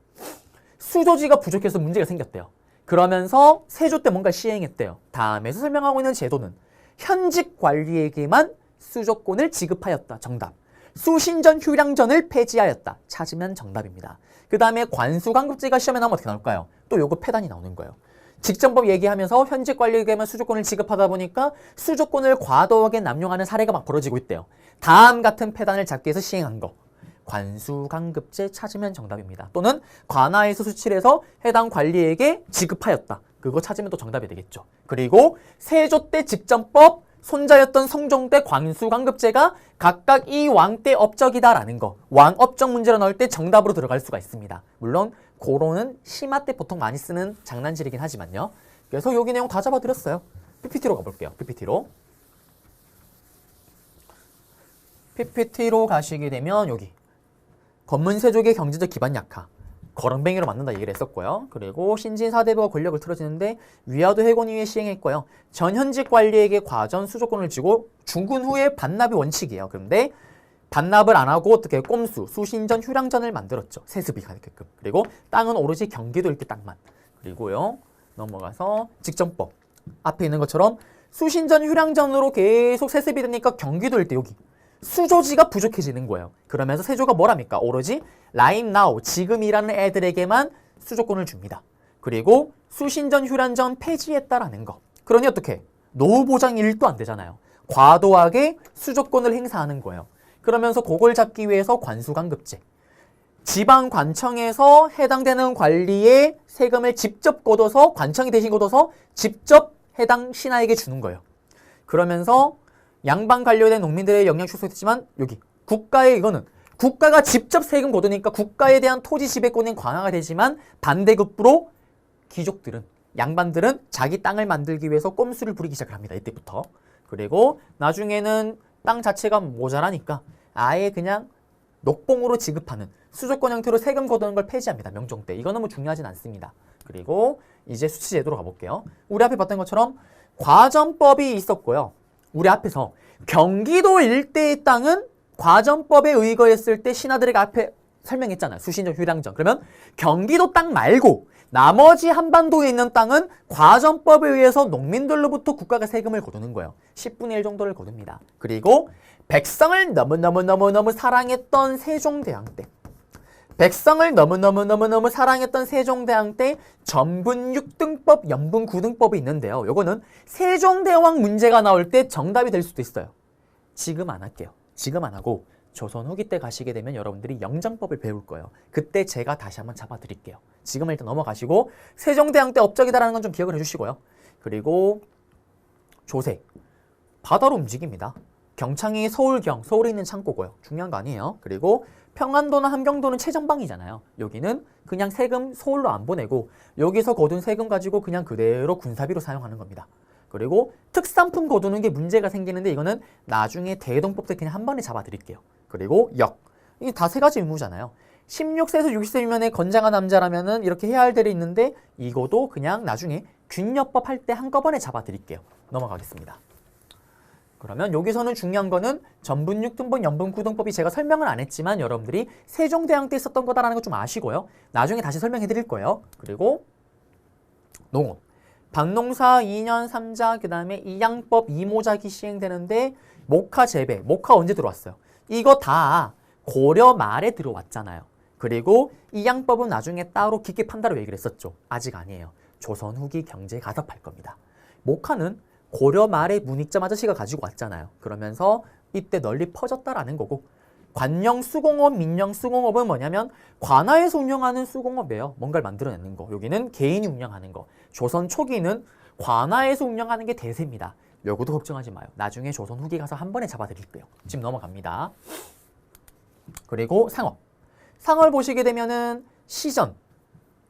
수조지가 부족해서 문제가 생겼대요. 그러면서 세조 때 뭔가 시행했대요. 다음에서 설명하고 있는 제도는 현직 관리에게만 수조권을 지급하였다. 정답. 수신전, 휴량전을 폐지하였다. 찾으면 정답입니다. 그 다음에 관수강급제가 시험에 나오면 어떻게 나올까요? 또 요거 폐단이 나오는 거예요. 직전법 얘기하면서 현직 관리에게만 수조권을 지급하다 보니까 수조권을 과도하게 남용하는 사례가 막 벌어지고 있대요. 다음 같은 폐단을 잡기 위해서 시행한 거. 관수강급제 찾으면 정답입니다. 또는 관아에서 수취해서 해당 관리에게 지급하였다. 그거 찾으면 또 정답이 되겠죠. 그리고 세조 때 직전법, 손자였던 성종 때 관수강급제가 각각 이 왕 때 업적이다라는 거. 왕 업적 문제로 나올 때 정답으로 들어갈 수가 있습니다. 물론 고로는 심화 때 보통 많이 쓰는 장난질이긴 하지만요. 그래서 여기 내용 다 잡아드렸어요. PPT로 가볼게요. PPT로 가시게 되면 여기 권문세족의 경제적 기반 약화, 거렁뱅이로 만든다 얘기를 했었고요. 그리고 신진 사대부가 권력을 틀어지는데 위화도 해곤이후에 시행했고요. 전현직 관리에게 과전 수조권을 주고 중군 후에 반납이 원칙이에요. 그런데 반납을 안 하고 어떻게 꼼수, 수신전, 휴량전을 만들었죠. 세습이 가게끔. 그리고 땅은 오로지 경기도 일대 땅만. 그리고요. 넘어가서 직전법. 앞에 있는 것처럼 수신전, 휴량전으로 계속 세습이 되니까 경기도 일대 여기. 수조지가 부족해지는 거예요. 그러면서 세조가 뭐랍니까? 오로지 right now, 지금이라는 애들에게만 수조권을 줍니다. 그리고 수신전, 휴량전 폐지했다라는 거. 그러니 어떻게? 노후 보장 1도 안 되잖아요. 과도하게 수조권을 행사하는 거예요. 그러면서 그걸 잡기 위해서 관수강급제. 지방관청에서 해당되는 관리의 세금을 직접 걷어서 관청이 대신 걷어서 직접 해당 신하에게 주는 거예요. 그러면서 양반 관료된 농민들의 영향 축소됐지만 여기 국가의 이거는 국가가 직접 세금 걷으니까 국가에 대한 토지 지배권은 관화가 되지만 반대급부로 귀족들은 양반들은 자기 땅을 만들기 위해서 꼼수를 부리기 시작을 합니다. 이때부터. 그리고 나중에는 땅 자체가 모자라니까 아예 그냥 녹봉으로 지급하는 수조권 형태로 세금 걷는 걸 폐지합니다. 명종 때. 이거는 뭐 중요하진 않습니다. 그리고 이제 수치제도로 가볼게요. 우리 앞에 봤던 것처럼 과전법이 있었고요. 우리 앞에서 경기도 일대의 땅은 과전법에 의거했을 때 신하들에게 앞에 설명했잖아요. 수신전, 휴량전. 그러면 경기도 땅 말고 나머지 한반도에 있는 땅은 과전법에 의해서 농민들로부터 국가가 세금을 거두는 거예요. 10분의 1 정도를 거둡니다. 그리고 백성을 너무너무 사랑했던 세종대왕 때 백성을 너무너무 사랑했던 세종대왕 때 전분 6등법, 연분 9등법이 있는데요. 요거는 세종대왕 문제가 나올 때 정답이 될 수도 있어요. 지금 안 할게요. 지금 안 하고 조선 후기 때 가시게 되면 여러분들이 영장법을 배울 거예요. 그때 제가 다시 한번 잡아드릴게요. 지금은 일단 넘어가시고 세종대왕 때 업적이다라는 건 좀 기억을 해주시고요. 그리고 조세, 바다로 움직입니다. 경창이 서울경, 서울에 있는 창고고요. 중요한 거 아니에요. 그리고 평안도나 함경도는 최전방이잖아요. 여기는 그냥 세금 서울로 안 보내고 여기서 거둔 세금 가지고 그냥 그대로 군사비로 사용하는 겁니다. 그리고 특산품 거두는 게 문제가 생기는데 이거는 나중에 대동법 때 그냥 한 번에 잡아드릴게요. 그리고 역, 이게 다 세 가지 의무잖아요. 16세에서 60세 미만의 건장한 남자라면은 이렇게 해야 할 일이 있는데 이거도 그냥 나중에 균역법 할 때 한꺼번에 잡아드릴게요. 넘어가겠습니다. 그러면 여기서는 중요한 거는 전분육, 등본, 연분, 구동법이 제가 설명을 안 했지만 여러분들이 세종대왕 때 있었던 거다라는 거 좀 아시고요. 나중에 다시 설명해 드릴 거예요. 그리고 농업. 방농사 2년 3자, 그 다음에 이양법 2모작이 시행되는데 목화 재배, 목화 언제 들어왔어요? 이거 다 고려 말에 들어왔잖아요. 그리고 이양법은 나중에 따로 깊게 판다고 얘기를 했었죠. 아직 아니에요. 조선 후기 경제에 가섭할 겁니다. 목화는 고려 말에 문익점 아저씨가 가지고 왔잖아요. 그러면서 이때 널리 퍼졌다라는 거고 관영 수공업, 민영 수공업은 뭐냐면 관아에서 운영하는 수공업이에요. 뭔가를 만들어내는 거. 여기는 개인이 운영하는 거. 조선 초기는 관아에서 운영하는 게 대세입니다. 요것도 걱정하지 마요. 나중에 조선 후기 가서 한 번에 잡아드릴게요. 지금 넘어갑니다. 그리고 상업. 상업을 보시게 되면은 시전.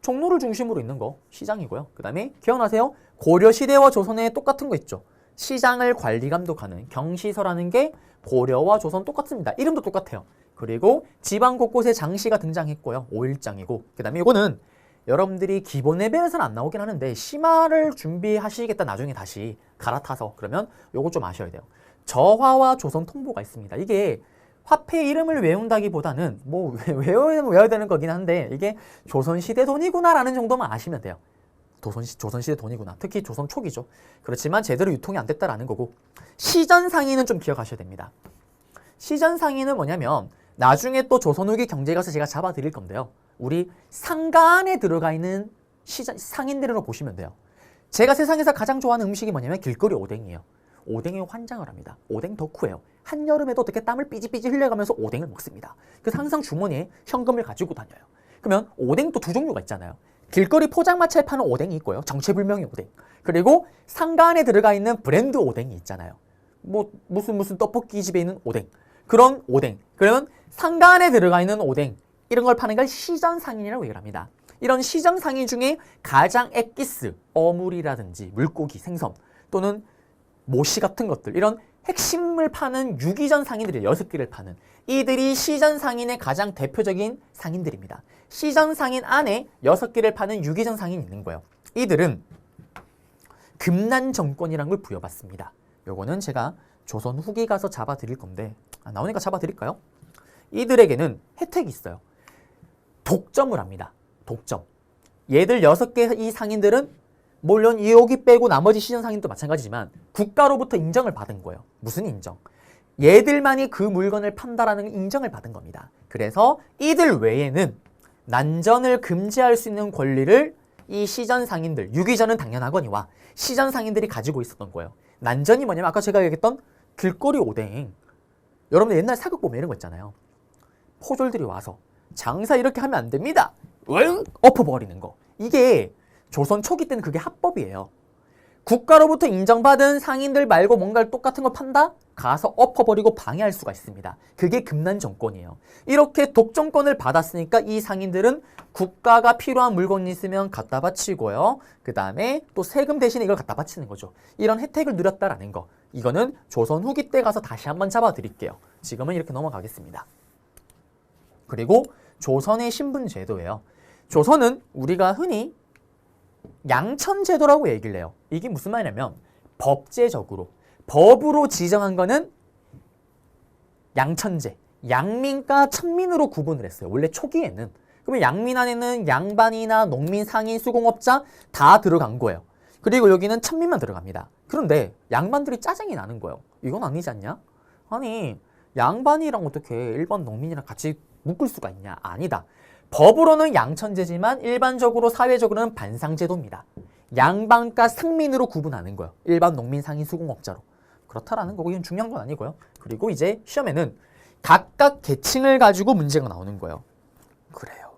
종로를 중심으로 있는 거 시장이고요. 그 다음에 기억나세요? 고려시대와 조선에 똑같은 거 있죠. 시장을 관리 감독하는 경시서라는 게 고려와 조선 똑같습니다. 이름도 똑같아요. 그리고 지방 곳곳에 장시가 등장했고요. 5일장이고 그 다음에 이거는 여러분들이 기본 레벨에서는 안 나오긴 하는데 심화를 준비하시겠다 나중에 다시 갈아타서 그러면 요거 좀 아셔야 돼요. 저화와 조선 통보가 있습니다. 이게 화폐 이름을 외운다기보다는 뭐 외워야 되는 거긴 한데 이게 조선시대 돈이구나 라는 정도만 아시면 돼요. 조선시대 돈이구나. 특히 조선 초기죠. 그렇지만 제대로 유통이 안 됐다라는 거고 시전상인은 좀 기억하셔야 됩니다. 시전상인은 뭐냐면 나중에 또 조선 후기 경제에 가서 제가 잡아드릴 건데요. 우리 상가 안에 들어가 있는 상인들으로 보시면 돼요. 제가 세상에서 가장 좋아하는 음식이 뭐냐면 길거리 오뎅이에요. 오뎅에 환장을 합니다. 오뎅 덕후예요. 한여름에도 어떻게 땀을 삐지삐지 흘려가면서 오뎅을 먹습니다. 그래서 항상 주머니에 현금을 가지고 다녀요. 그러면 오뎅도 두 종류가 있잖아요. 길거리 포장마차에 파는 오뎅이 있고요. 정체불명의 오뎅. 그리고 상가 안에 들어가 있는 브랜드 오뎅이 있잖아요. 뭐 무슨 떡볶이 집에 있는 오뎅. 그런 오뎅. 그러면 상가 안에 들어가 있는 오뎅. 이런 걸 파는 걸 시전상인이라고 얘기를 합니다. 이런 시전상인 중에 가장 엑기스, 어물이라든지 물고기, 생선 또는 모시 같은 것들 이런 핵심을 파는 유기전 상인들이 6개를 파는 이들이 시전 상인의 가장 대표적인 상인들입니다. 시전 상인 안에 6개를 파는 유기전 상인이 있는 거예요. 이들은 금난 정권이라는 걸 부여받습니다. 요거는 제가 조선 후기 가서 잡아드릴 건데 나오니까 잡아드릴까요? 이들에게는 혜택이 있어요. 독점을 합니다. 독점. 얘들 6개 이 상인들은 물론 여기 빼고 나머지 시전 상인도 마찬가지지만 국가로부터 인정을 받은 거예요. 무슨 인정? 얘들만이 그 물건을 판다라는 인정을 받은 겁니다. 그래서 이들 외에는 난전을 금지할 수 있는 권리를 이 시전 상인들, 유기전은 당연하거니와 시전 상인들이 가지고 있었던 거예요. 난전이 뭐냐면 아까 제가 얘기했던 길거리 오뎅. 여러분들 옛날 사극 보면 이런 거 있잖아요. 포졸들이 와서 장사 이렇게 하면 안 됩니다. 응? 엎어버리는 거. 이게 조선 초기 때는 그게 합법이에요. 국가로부터 인정받은 상인들 말고 뭔가를 똑같은 걸 판다? 가서 엎어버리고 방해할 수가 있습니다. 그게 금난 정권이에요. 이렇게 독점권을 받았으니까 이 상인들은 국가가 필요한 물건이 있으면 갖다 바치고요. 그 다음에 또 세금 대신에 이걸 갖다 바치는 거죠. 이런 혜택을 누렸다라는 거. 이거는 조선 후기 때 가서 다시 한번 잡아드릴게요. 지금은 이렇게 넘어가겠습니다. 그리고 조선의 신분제도예요. 조선은 우리가 흔히 양천제도라고 얘기를 해요. 이게 무슨 말이냐면 법제적으로 법으로 지정한 거는 양천제, 양민과 천민으로 구분을 했어요. 원래 초기에는. 그러면 양민 안에는 양반이나 농민, 상인, 수공업자 다 들어간 거예요. 그리고 여기는 천민만 들어갑니다. 그런데 양반들이 짜증이 나는 거예요. 이건 아니지 않냐? 아니 양반이랑 어떻게 일반 농민이랑 같이 묶을 수가 있냐? 아니다. 법으로는 양천제지만 일반적으로 사회적으로는 반상제도입니다. 양반과 상민으로 구분하는 거예요. 일반 농민, 상인, 수공업자로. 그렇다라는 거고 이건 중요한 건 아니고요. 그리고 이제 시험에는 각각 계층을 가지고 문제가 나오는 거예요. 그래요.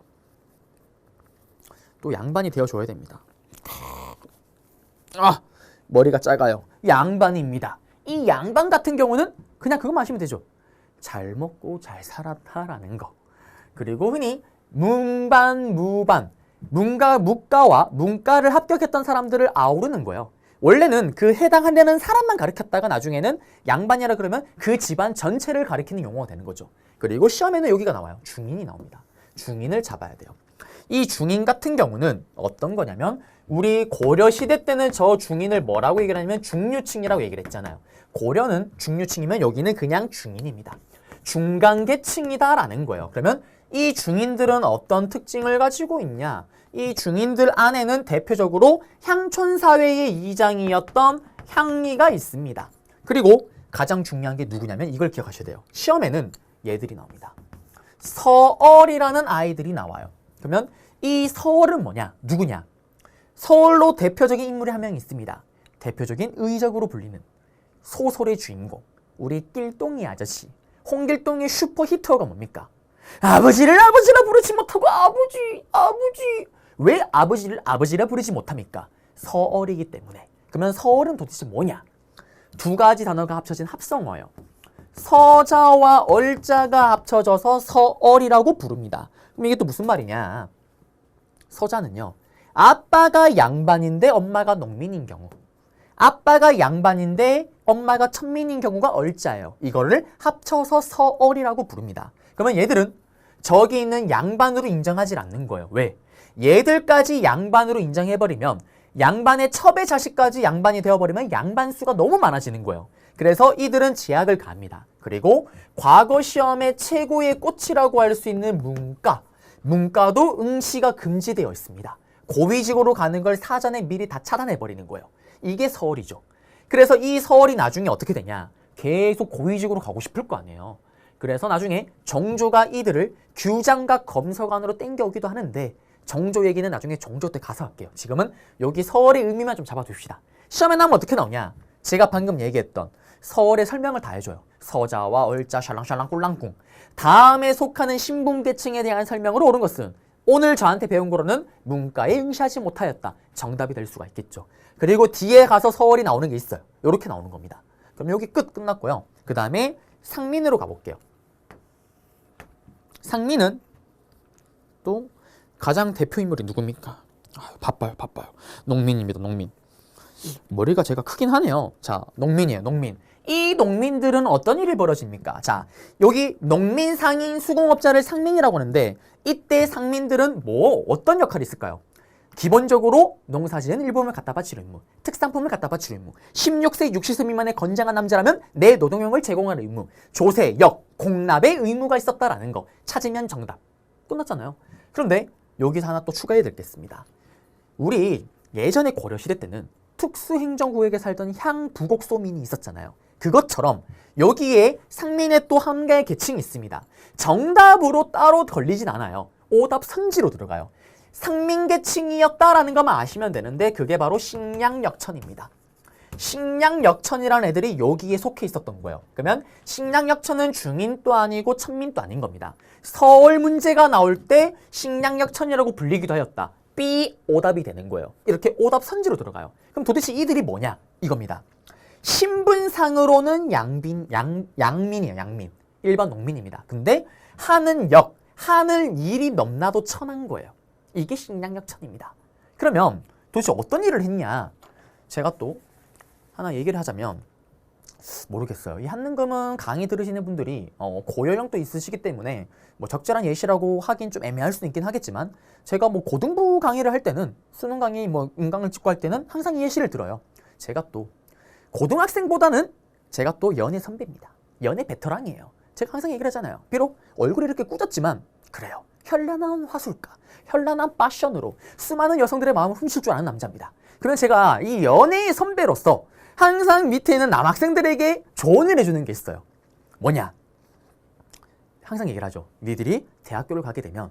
또 양반이 되어줘야 됩니다. 머리가 작아요. 양반입니다. 이 양반 같은 경우는 그냥 그것만 하시면 되죠. 잘 먹고 잘 살았다라는 거. 그리고 흔히 문반, 무반, 문과와 문과를 합격했던 사람들을 아우르는 거예요. 원래는 그 해당하는 사람만 가르쳤다가 나중에는 양반이라 그러면 그 집안 전체를 가리키는 용어가 되는 거죠. 그리고 시험에는 여기가 나와요. 중인이 나옵니다. 중인을 잡아야 돼요. 이 중인 같은 경우는 어떤 거냐면 우리 고려시대 때는 저 중인을 뭐라고 얘기를 하냐면 중류층이라고 얘기를 했잖아요. 고려는 중류층이면 여기는 그냥 중인입니다. 중간계층이다라는 거예요. 그러면 이 중인들은 어떤 특징을 가지고 있냐? 이 중인들 안에는 대표적으로 향촌사회의 이장이었던 향리가 있습니다. 그리고 가장 중요한 게 누구냐면 이걸 기억하셔야 돼요. 시험에는 얘들이 나옵니다. 서얼이라는 아이들이 나와요. 그러면 이 서얼은 뭐냐? 누구냐? 서얼로 대표적인 인물이 한 명 있습니다. 대표적인 의적으로 불리는 소설의 주인공, 우리 띨똥이 아저씨. 홍길동의 슈퍼히터가 뭡니까? 아버지를 아버지라 부르지 못하고 아버지. 왜 아버지를 아버지라 부르지 못합니까? 서얼이기 때문에. 그러면 서얼은 도대체 뭐냐? 두 가지 단어가 합쳐진 합성어예요. 서자와 얼자가 합쳐져서 서얼이라고 부릅니다. 그럼 이게 또 무슨 말이냐? 서자는요. 아빠가 양반인데 엄마가 농민인 경우. 아빠가 양반인데 엄마가 천민인 경우가 얼자예요. 이거를 합쳐서 서얼이라고 부릅니다. 그러면 얘들은 저기 있는 양반으로 인정하지 않는 거예요. 왜? 얘들까지 양반으로 인정해버리면 양반의 첩의 자식까지 양반이 되어버리면 양반 수가 너무 많아지는 거예요. 그래서 이들은 제약을 가합니다. 그리고 과거 시험의 최고의 꽃이라고 할 수 있는 문과. 문과도 응시가 금지되어 있습니다. 고위직으로 가는 걸 사전에 미리 다 차단해버리는 거예요. 이게 서얼이죠. 그래서 이 서얼이 나중에 어떻게 되냐? 계속 고위직으로 가고 싶을 거 아니에요. 그래서 나중에 정조가 이들을 규장각 검서관으로 땡겨오기도 하는데 정조 얘기는 나중에 정조 때 가서 할게요. 지금은 여기 서얼의 의미만 좀 잡아둡시다. 시험에 나오면 어떻게 나오냐? 제가 방금 얘기했던 서얼의 설명을 다 해줘요. 서자와 얼자, 샬랑샬랑, 꿀랑꿍. 다음에 속하는 신분계층에 대한 설명으로 옳은 것은 오늘 저한테 배운 거로는 문과에 응시하지 못하였다. 정답이 될 수가 있겠죠. 그리고 뒤에 가서 서얼이 나오는 게 있어요. 이렇게 나오는 겁니다. 그럼 여기 끝났고요. 그 다음에 상민으로 가볼게요. 상민은 또 가장 대표 인물이 누굽니까? 바빠요. 농민입니다. 농민. 머리가 제가 크긴 하네요. 자, 농민이에요. 농민. 이 농민들은 어떤 일이 벌어집니까? 자, 여기 농민, 상인, 수공업자를 상민이라고 하는데 이때 상민들은 어떤 역할이 있을까요? 기본적으로 농사지은 일본을 갖다 바치는 의무, 특산품을 갖다 바치는 의무, 16세 60세 미만의 건장한 남자라면 내 노동력을 제공할 의무, 조세, 역, 공납의 의무가 있었다라는 거 찾으면 정답. 끝났잖아요. 그런데 여기서 하나 또 추가해 드리겠습니다. 우리 예전에 고려시대 때는 특수행정구역에 살던 향부곡소민이 있었잖아요. 그것처럼 여기에 상민의 또 한 개의 계층이 있습니다. 정답으로 따로 걸리진 않아요. 오답 선지로 들어가요. 상민계층이었다라는 것만 아시면 되는데 그게 바로 식량역천입니다. 식량역천이라는 애들이 여기에 속해 있었던 거예요. 그러면 식량역천은 중인도 아니고 천민도 아닌 겁니다. 서울 문제가 나올 때 식량역천이라고 불리기도 하였다. B 오답이 되는 거예요. 이렇게 오답 선지로 들어가요. 그럼 도대체 이들이 뭐냐? 이겁니다. 신분상으로는 양민이에요. 양민. 일반 농민입니다. 근데 하는 일이 넘나도 천한 거예요. 이게 식량역천입니다. 그러면 도대체 어떤 일을 했냐? 제가 또 하나 얘기를 하자면 모르겠어요. 이 한능금은 강의 들으시는 분들이 고연령도 있으시기 때문에 적절한 예시라고 하긴 좀 애매할 수도 있긴 하겠지만 제가 고등부 강의를 할 때는 수능 강의 인강을 찍고 할 때는 항상 이 예시를 들어요. 제가 또 고등학생보다는 제가 또 연애 선배입니다. 연애 베테랑이에요. 제가 항상 얘기를 하잖아요. 비록 얼굴이 이렇게 꾸졌지만 그래요. 현란한 화술가, 현란한 패션으로 수많은 여성들의 마음을 훔칠 줄 아는 남자입니다. 그러면 제가 이 연애의 선배로서 항상 밑에 있는 남학생들에게 조언을 해주는 게 있어요. 뭐냐? 항상 얘기를 하죠. 니들이 대학교를 가게 되면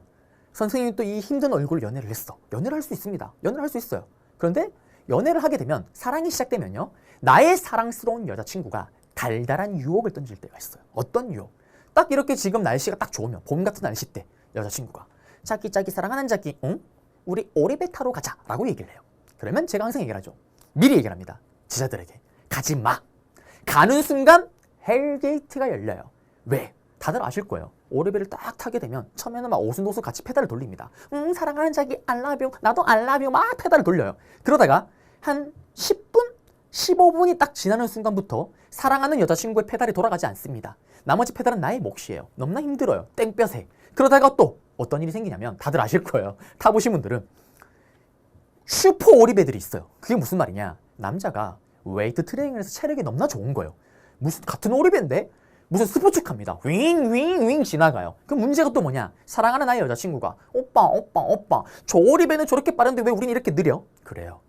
선생님이 또 이 힘든 얼굴 연애를 했어. 연애를 할 수 있습니다. 연애를 할 수 있어요. 그런데 연애를 하게 되면 사랑이 시작되면요. 나의 사랑스러운 여자친구가 달달한 유혹을 던질 때가 있어요. 어떤 유혹? 딱 이렇게 지금 날씨가 딱 좋으면 봄 같은 날씨 때 여자친구가 자기 사랑하는 자기 응? 우리 오리배 타러 가자 라고 얘기를 해요. 그러면 제가 항상 얘기를 하죠. 미리 얘기를 합니다. 지자들에게 가지 마. 가는 순간 헬게이트가 열려요. 왜? 다들 아실 거예요. 오리배를 딱 타게 되면 처음에는 막 오순도순 같이 페달을 돌립니다. 사랑하는 자기 알라뷰 나도 알라뷰 막 페달을 돌려요. 그러다가 한 10분? 15분이 딱 지나는 순간부터 사랑하는 여자친구의 페달이 돌아가지 않습니다. 나머지 페달은 나의 몫이에요. 너무나 힘들어요. 땡볕에. 그러다가 또 어떤 일이 생기냐면 다들 아실 거예요. 타보신 분들은 슈퍼 오리배들이 있어요. 그게 무슨 말이냐. 남자가 웨이트 트레이닝을 해서 체력이 너무나 좋은 거예요. 무슨 같은 오리배인데 무슨 스포츠카입니다. 윙 지나가요. 그럼 문제가 또 뭐냐. 사랑하는 나의 여자친구가 오빠 저 오리배는 저렇게 빠른데 왜 우린 이렇게 느려? 그래요.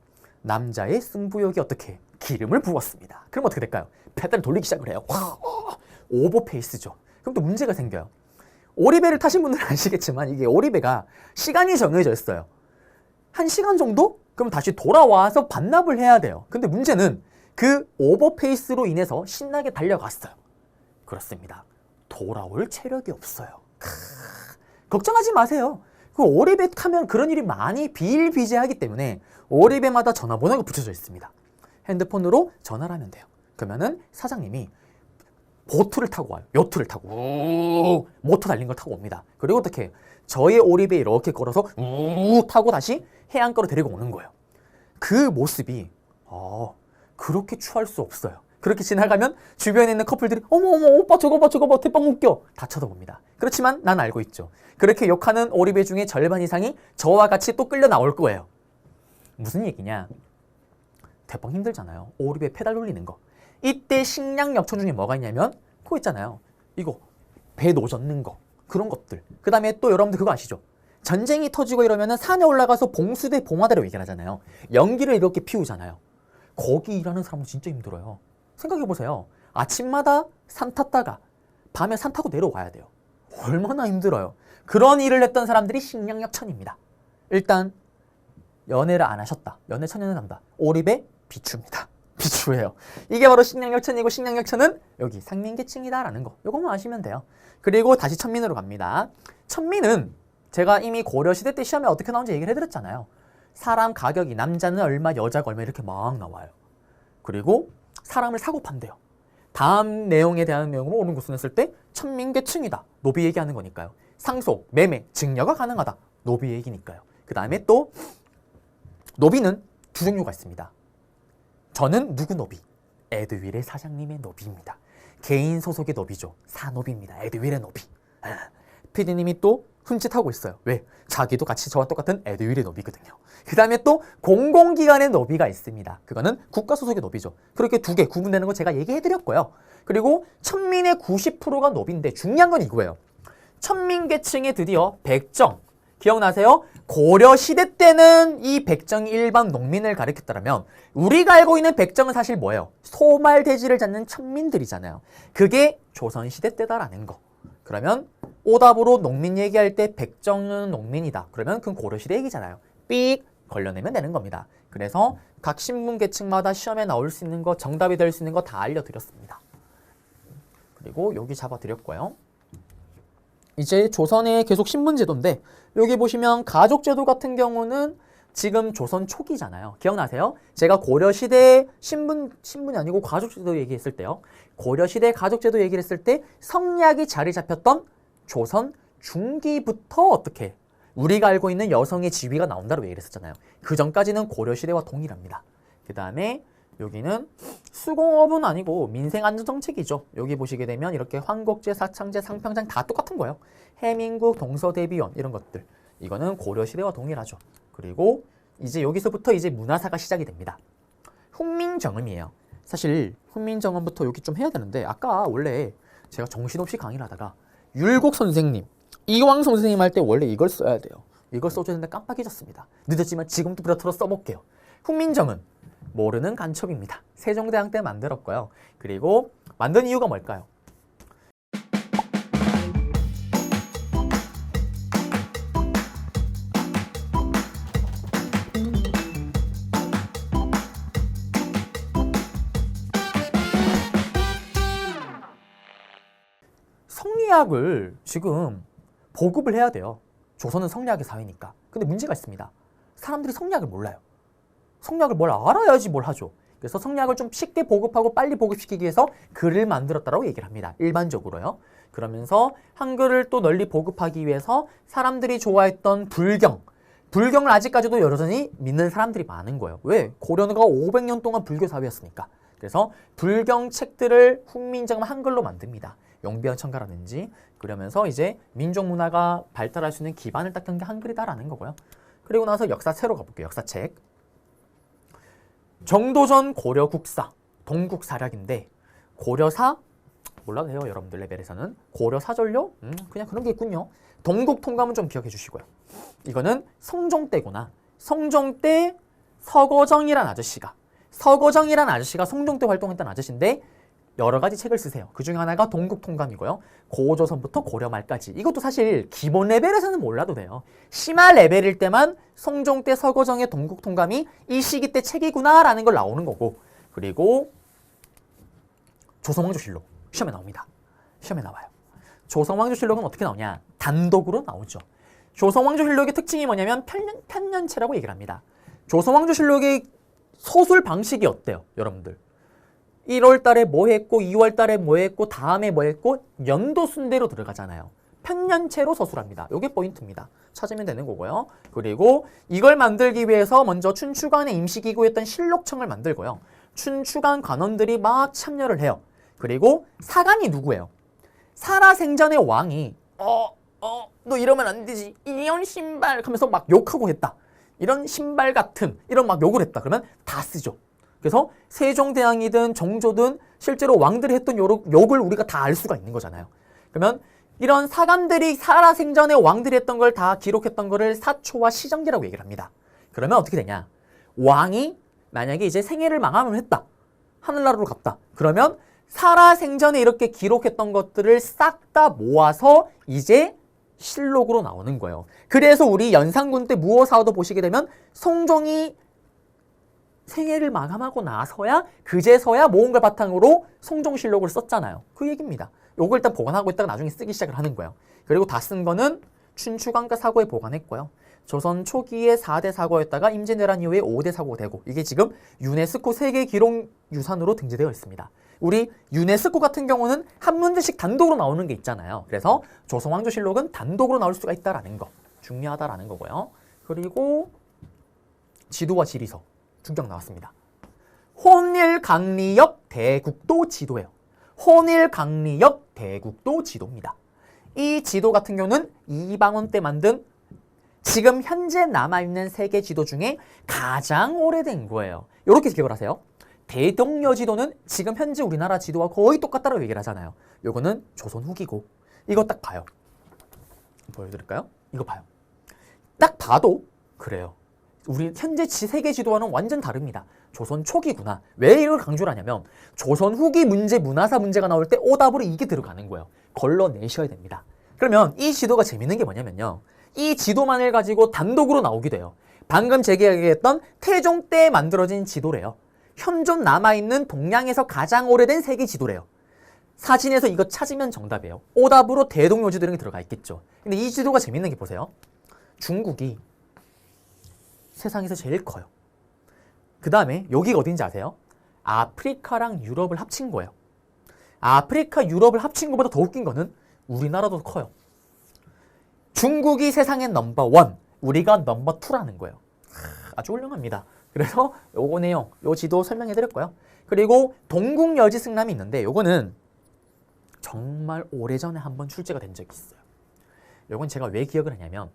남자의 승부욕이 어떻게 기름을 부었습니다. 그럼 어떻게 될까요? 페달을 돌리기 시작을 해요. 오버페이스죠. 그럼 또 문제가 생겨요. 오리배를 타신 분들은 아시겠지만 이게 오리배가 시간이 정해져 있어요. 1시간 정도? 그럼 다시 돌아와서 반납을 해야 돼요. 근데 문제는 그 오버페이스로 인해서 신나게 달려갔어요. 그렇습니다. 돌아올 체력이 없어요. 걱정하지 마세요. 그 오리배 타면 그런 일이 많이 비일비재하기 때문에 오리배마다 전화번호가 붙여져 있습니다. 핸드폰으로 전화를 하면 돼요. 그러면은 사장님이 보트를 타고 와요. 요트를 타고 모터 달린 걸 타고 옵니다. 그리고 어떻게 저의 오리배 이렇게 걸어서 타고 다시 해안가로 데리고 오는 거예요. 그 모습이 그렇게 취할 수 없어요. 그렇게 지나가면 주변에 있는 커플들이 어머 오빠 저거 봐 대빵 웃겨 다 쳐다봅니다. 그렇지만 난 알고 있죠. 그렇게 욕하는 오리배 중에 절반 이상이 저와 같이 또 끌려 나올 거예요. 무슨 얘기냐. 대빵 힘들잖아요. 오리배 페달 돌리는 거. 이때 식량역천 중에 뭐가 있냐면 그거 있잖아요. 이거 배 노젓는 거 그런 것들. 그 다음에 또 여러분들 그거 아시죠? 전쟁이 터지고 이러면은 산에 올라가서 봉수대 봉화대로 얘기를 하잖아요. 연기를 이렇게 피우잖아요. 거기 일하는 사람은 진짜 힘들어요. 생각해보세요. 아침마다 산 탔다가 밤에 산 타고 내려와야 돼요. 얼마나 힘들어요. 그런 일을 했던 사람들이 식량역천입니다. 일단 연애를 안 하셨다. 연애 천년을 한다. 오리배 비추입니다. 비추예요. 이게 바로 식량역천이고 식량역천은 여기 상민계층이다라는 거. 요것만 아시면 돼요. 그리고 다시 천민으로 갑니다. 천민은 제가 이미 고려시대 때 시험에 어떻게 나오는지 얘기를 해드렸잖아요. 사람 가격이 남자는 얼마 여자가 얼마 이렇게 막 나와요. 그리고 사람을 사고 판대요. 다음 내용에 대한 내용으로 오른 구순 했을 때 천민계층이다. 노비 얘기하는 거니까요. 상속, 매매, 증여가 가능하다. 노비 얘기니까요. 그 다음에 또 노비는 두 종류가 있습니다. 저는 누구 노비? 에드윌의 사장님의 노비입니다. 개인 소속의 노비죠. 사노비입니다. 에드윌의 노비. 피디님이 또 흠칫하고 있어요. 왜? 자기도 같이 저와 똑같은 에드윌의 노비거든요. 그 다음에 또 공공기관의 노비가 있습니다. 그거는 국가 소속의 노비죠. 그렇게 두 개 구분되는 거 제가 얘기해드렸고요. 그리고 천민의 90%가 노비인데 중요한 건 이거예요. 천민계층에 드디어 백정. 기억나세요? 고려시대 때는 이 백정이 일반 농민을 가리켰다면 우리가 알고 있는 백정은 사실 뭐예요? 소말대지를 잡는 천민들이잖아요. 그게 조선시대 때다라는 거. 그러면 오답으로 농민 얘기할 때 백정은 농민이다. 그러면 그건 고려시대 얘기잖아요. 삑 걸려내면 되는 겁니다. 그래서 각 신분 계층마다 시험에 나올 수 있는 거, 정답이 될 수 있는 거 다 알려드렸습니다. 그리고 여기 잡아드렸고요. 이제 조선의 계속 신분제도인데 여기 보시면 가족제도 같은 경우는 지금 조선 초기잖아요. 기억나세요? 제가 고려시대 신분이 아니고 가족제도 얘기했을 때요. 고려시대 가족제도 얘기를 했을 때 성리학이 자리 잡혔던 조선 중기부터 어떻게 우리가 알고 있는 여성의 지위가 나온다고 얘기를 했었잖아요. 그 전까지는 고려시대와 동일합니다. 그 다음에 여기는 수공업은 아니고 민생안전정책이죠. 여기 보시게 되면 이렇게 황곡제, 사창제, 상평장 다 똑같은 거예요. 해민국, 동서대비원 이런 것들. 이거는 고려시대와 동일하죠. 그리고 이제 여기서부터 이제 문화사가 시작이 됩니다. 훈민정음이에요. 사실 훈민정음부터 여기 좀 해야 되는데 아까 원래 제가 정신없이 강의를 하다가 율곡 선생님, 이왕 선생님 할 때 원래 이걸 써야 돼요. 이걸 써줘야 되는데 깜빡 잊었습니다. 늦었지만 지금도 부랴터로 써볼게요. 훈민정음, 모르는 간첩입니다. 세종대왕 때 만들었고요. 그리고 만든 이유가 뭘까요? 성리학을 지금 보급을 해야 돼요. 조선은 성리학의 사회니까. 근데 문제가 있습니다. 사람들이 성리학을 몰라요. 성리학을 뭘 알아야지 뭘 하죠. 그래서 성리학을 좀 쉽게 보급하고 빨리 보급시키기 위해서 글을 만들었다라고 얘기를 합니다. 일반적으로요. 그러면서 한글을 또 널리 보급하기 위해서 사람들이 좋아했던 불경을 아직까지도 여전히 믿는 사람들이 많은 거예요. 왜? 고려가 500년 동안 불교 사회였으니까. 그래서 불경 책들을 훈민정음 한글로 만듭니다. 용비어천가라든지. 그러면서 이제 민족 문화가 발달할 수 있는 기반을 닦은 게 한글이다라는 거고요. 그리고 나서 역사체로 가볼게요. 역사책. 정도전 고려국사, 동국사략인데 고려사 몰라도 돼요. 여러분들 레벨에서는 고려사전료? 그냥 그런 게 있군요. 동국통감은 좀 기억해 주시고요. 이거는 성종 때구나. 성종 때 서거정이란 아저씨가 성종 때 활동했던 아저씨인데 여러 가지 책을 쓰세요. 그 중에 하나가 동국통감이고요. 고조선부터 고려 말까지. 이것도 사실 기본 레벨에서는 몰라도 돼요. 심화 레벨일 때만 성종 때 서거정의 동국통감이 이 시기 때 책이구나라는 걸 나오는 거고, 그리고 조선왕조실록 시험에 나옵니다. 시험에 나와요. 조선왕조실록은 어떻게 나오냐? 단독으로 나오죠. 조선왕조실록의 특징이 뭐냐면 편년체라고 얘기를 합니다. 조선왕조실록의 서술 방식이 어때요? 여러분들 1월 달에 뭐 했고 2월 달에 뭐 했고 다음에 뭐 했고 연도 순대로 들어가잖아요. 편년체로 서술합니다. 이게 포인트입니다. 찾으면 되는 거고요. 그리고 이걸 만들기 위해서 먼저 춘추관의 임시기구였던 실록청을 만들고요. 춘추관 관원들이 막 참여를 해요. 그리고 사관이 누구예요? 살아생전의 왕이 너 이러면 안 되지. 이런 신발 하면서 막 욕하고 했다. 이런 신발 같음 이런 막 욕을 했다. 그러면 다 쓰죠. 그래서 세종대왕이든 정조든 실제로 왕들이 했던 욕을 우리가 다 알 수가 있는 거잖아요. 그러면 이런 사관들이 살아생전에 왕들이 했던 걸 다 기록했던 거를 사초와 시정기라고 얘기를 합니다. 그러면 어떻게 되냐? 왕이 만약에 이제 생애를 망하면 했다. 하늘나라로 갔다. 그러면 살아생전에 이렇게 기록했던 것들을 싹 다 모아서 이제 실록으로 나오는 거예요. 그래서 우리 연산군 때 무어사화도 보시게 되면 성종이 생애를 마감하고 나서야 그제서야 모은 걸 바탕으로 성종실록을 썼잖아요. 그 얘기입니다. 요걸 일단 보관하고 있다가 나중에 쓰기 시작을 하는 거예요. 그리고 다 쓴 거는 춘추관과 사고에 보관했고요. 조선 초기에 4대 사고였다가 임진왜란 이후에 5대 사고가 되고 이게 지금 유네스코 세계 기록 유산으로 등재되어 있습니다. 우리 유네스코 같은 경우는 한 문제씩 단독으로 나오는 게 있잖아요. 그래서 조선왕조실록은 단독으로 나올 수가 있다라는 거 중요하다라는 거고요. 그리고 지도와 지리서 중경 나왔습니다. 혼일강리역 대국도 지도예요. 혼일강리역 대국도 지도입니다. 이 지도 같은 경우는 이방원 때 만든 지금 현재 남아있는 세계 지도 중에 가장 오래된 거예요. 이렇게 기억을 하세요. 대동여 지도는 지금 현재 우리나라 지도와 거의 똑같다고 얘기를 하잖아요. 요거는 조선 후기고 이거 딱 봐요. 보여드릴까요? 이거 봐요. 딱 봐도 그래요. 우리 현재 세계 지도와는 완전 다릅니다. 조선 초기구나. 왜 이걸 강조를 하냐면 조선 후기 문제, 문화사 문제가 나올 때 오답으로 이게 들어가는 거예요. 걸러내셔야 됩니다. 그러면 이 지도가 재밌는 게 뭐냐면요. 이 지도만을 가지고 단독으로 나오기도 해요. 방금 제가 얘기했던 태종 때 만들어진 지도래요. 현존 남아있는 동양에서 가장 오래된 세계 지도래요. 사진에서 이거 찾으면 정답이에요. 오답으로 대동여지도 이런 게 들어가 있겠죠. 근데 이 지도가 재밌는 게 보세요. 중국이 세상에서 제일 커요. 그 다음에 여기가 어딘지 아세요? 아프리카랑 유럽을 합친 거예요. 아프리카, 유럽을 합친 것보다 더 웃긴 거는 우리나라도 커요. 중국이 세상의 넘버1, 우리가 넘버2라는 거예요. 아주 훌륭합니다. 그래서 요거 내용, 요 지도 설명해 드렸고요. 그리고 동국여지승람이 있는데 요거는 정말 오래전에 한번 출제가 된 적이 있어요. 요건 제가 왜 기억을 하냐면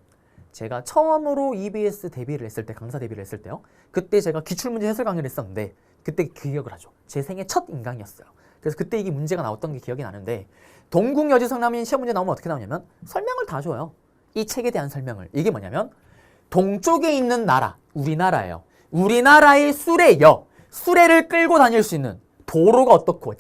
제가 처음으로 EBS 데뷔를 했을 때, 강사 데뷔를 했을 때요. 그때 제가 기출문제 해설 강의를 했었는데 그때 기억을 하죠. 제 생애 첫 인강이었어요. 그래서 그때 이게 문제가 나왔던 게 기억이 나는데 동국여지승람이 시험 문제 나오면 어떻게 나오냐면 설명을 다 줘요. 이 책에 대한 설명을. 이게 뭐냐면 동쪽에 있는 나라, 우리나라예요. 우리나라의 수레를 끌고 다닐 수 있는 도로가 어떻고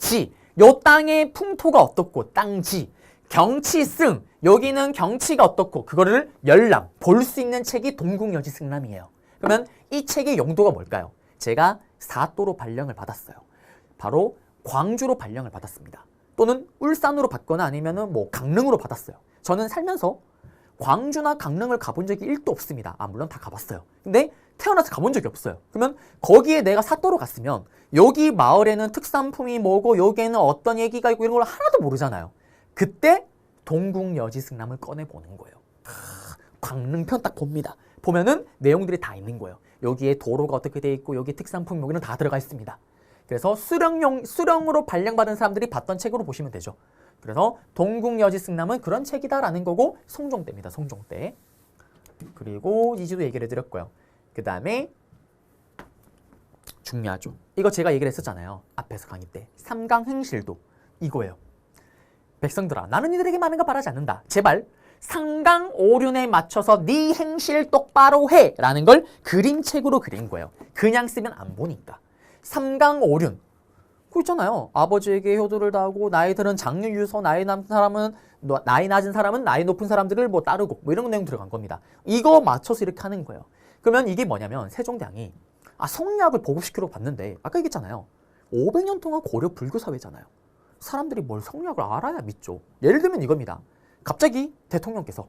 요 땅의 풍토가 어떻고 땅지, 경치승, 여기는 경치가 어떻고 그거를 열람, 볼 수 있는 책이 동국여지승람이에요. 그러면 이 책의 용도가 뭘까요? 제가 4도로 발령을 받았어요. 바로 광주로 발령을 받았습니다. 또는 울산으로 받거나 아니면은 뭐 강릉으로 받았어요. 저는 살면서 광주나 강릉을 가본 적이 1도 없습니다. 물론 다 가봤어요. 근데 태어나서 가본 적이 없어요. 그러면 거기에 내가 사또로 갔으면 여기 마을에는 특산품이 뭐고 여기에는 어떤 얘기가 있고 이런 걸 하나도 모르잖아요. 그때 동국여지승남을 꺼내보는 거예요. 강릉편 딱 봅니다. 보면은 내용들이 다 있는 거예요. 여기에 도로가 어떻게 돼 있고 여기 특산품 여기는 다 들어가 있습니다. 그래서 수령으로 발령받은 사람들이 봤던 책으로 보시면 되죠. 그래서 동국여지승남은 그런 책이다라는 거고 송종대입니다. 송종대. 그리고 이지도 얘기를 해드렸고요. 그 다음에 중요하죠. 이거 제가 얘기를 했었잖아요. 앞에서 강의 때. 삼강행실도 이거예요. 백성들아, 나는 이들에게 많은 거 바라지 않는다. 제발 상강오륜에 맞춰서 네 행실 똑바로 해 라는 걸 그림책으로 그린 거예요. 그냥 쓰면 안 보니까. 삼강오륜 그거 있잖아요. 아버지에게 효도를 다하고 나이 들은 장유유서, 나이 낮은 사람은 나이 높은 사람들을 뭐 따르고 뭐 이런 내용 들어간 겁니다. 이거 맞춰서 이렇게 하는 거예요. 그러면 이게 뭐냐면 세종대왕이 성리학을 보급시키러 봤는데 아까 얘기했잖아요. 500년 동안 고려 불교 사회잖아요. 사람들이 뭘 성리학을 알아야 믿죠. 예를 들면 이겁니다. 갑자기 대통령께서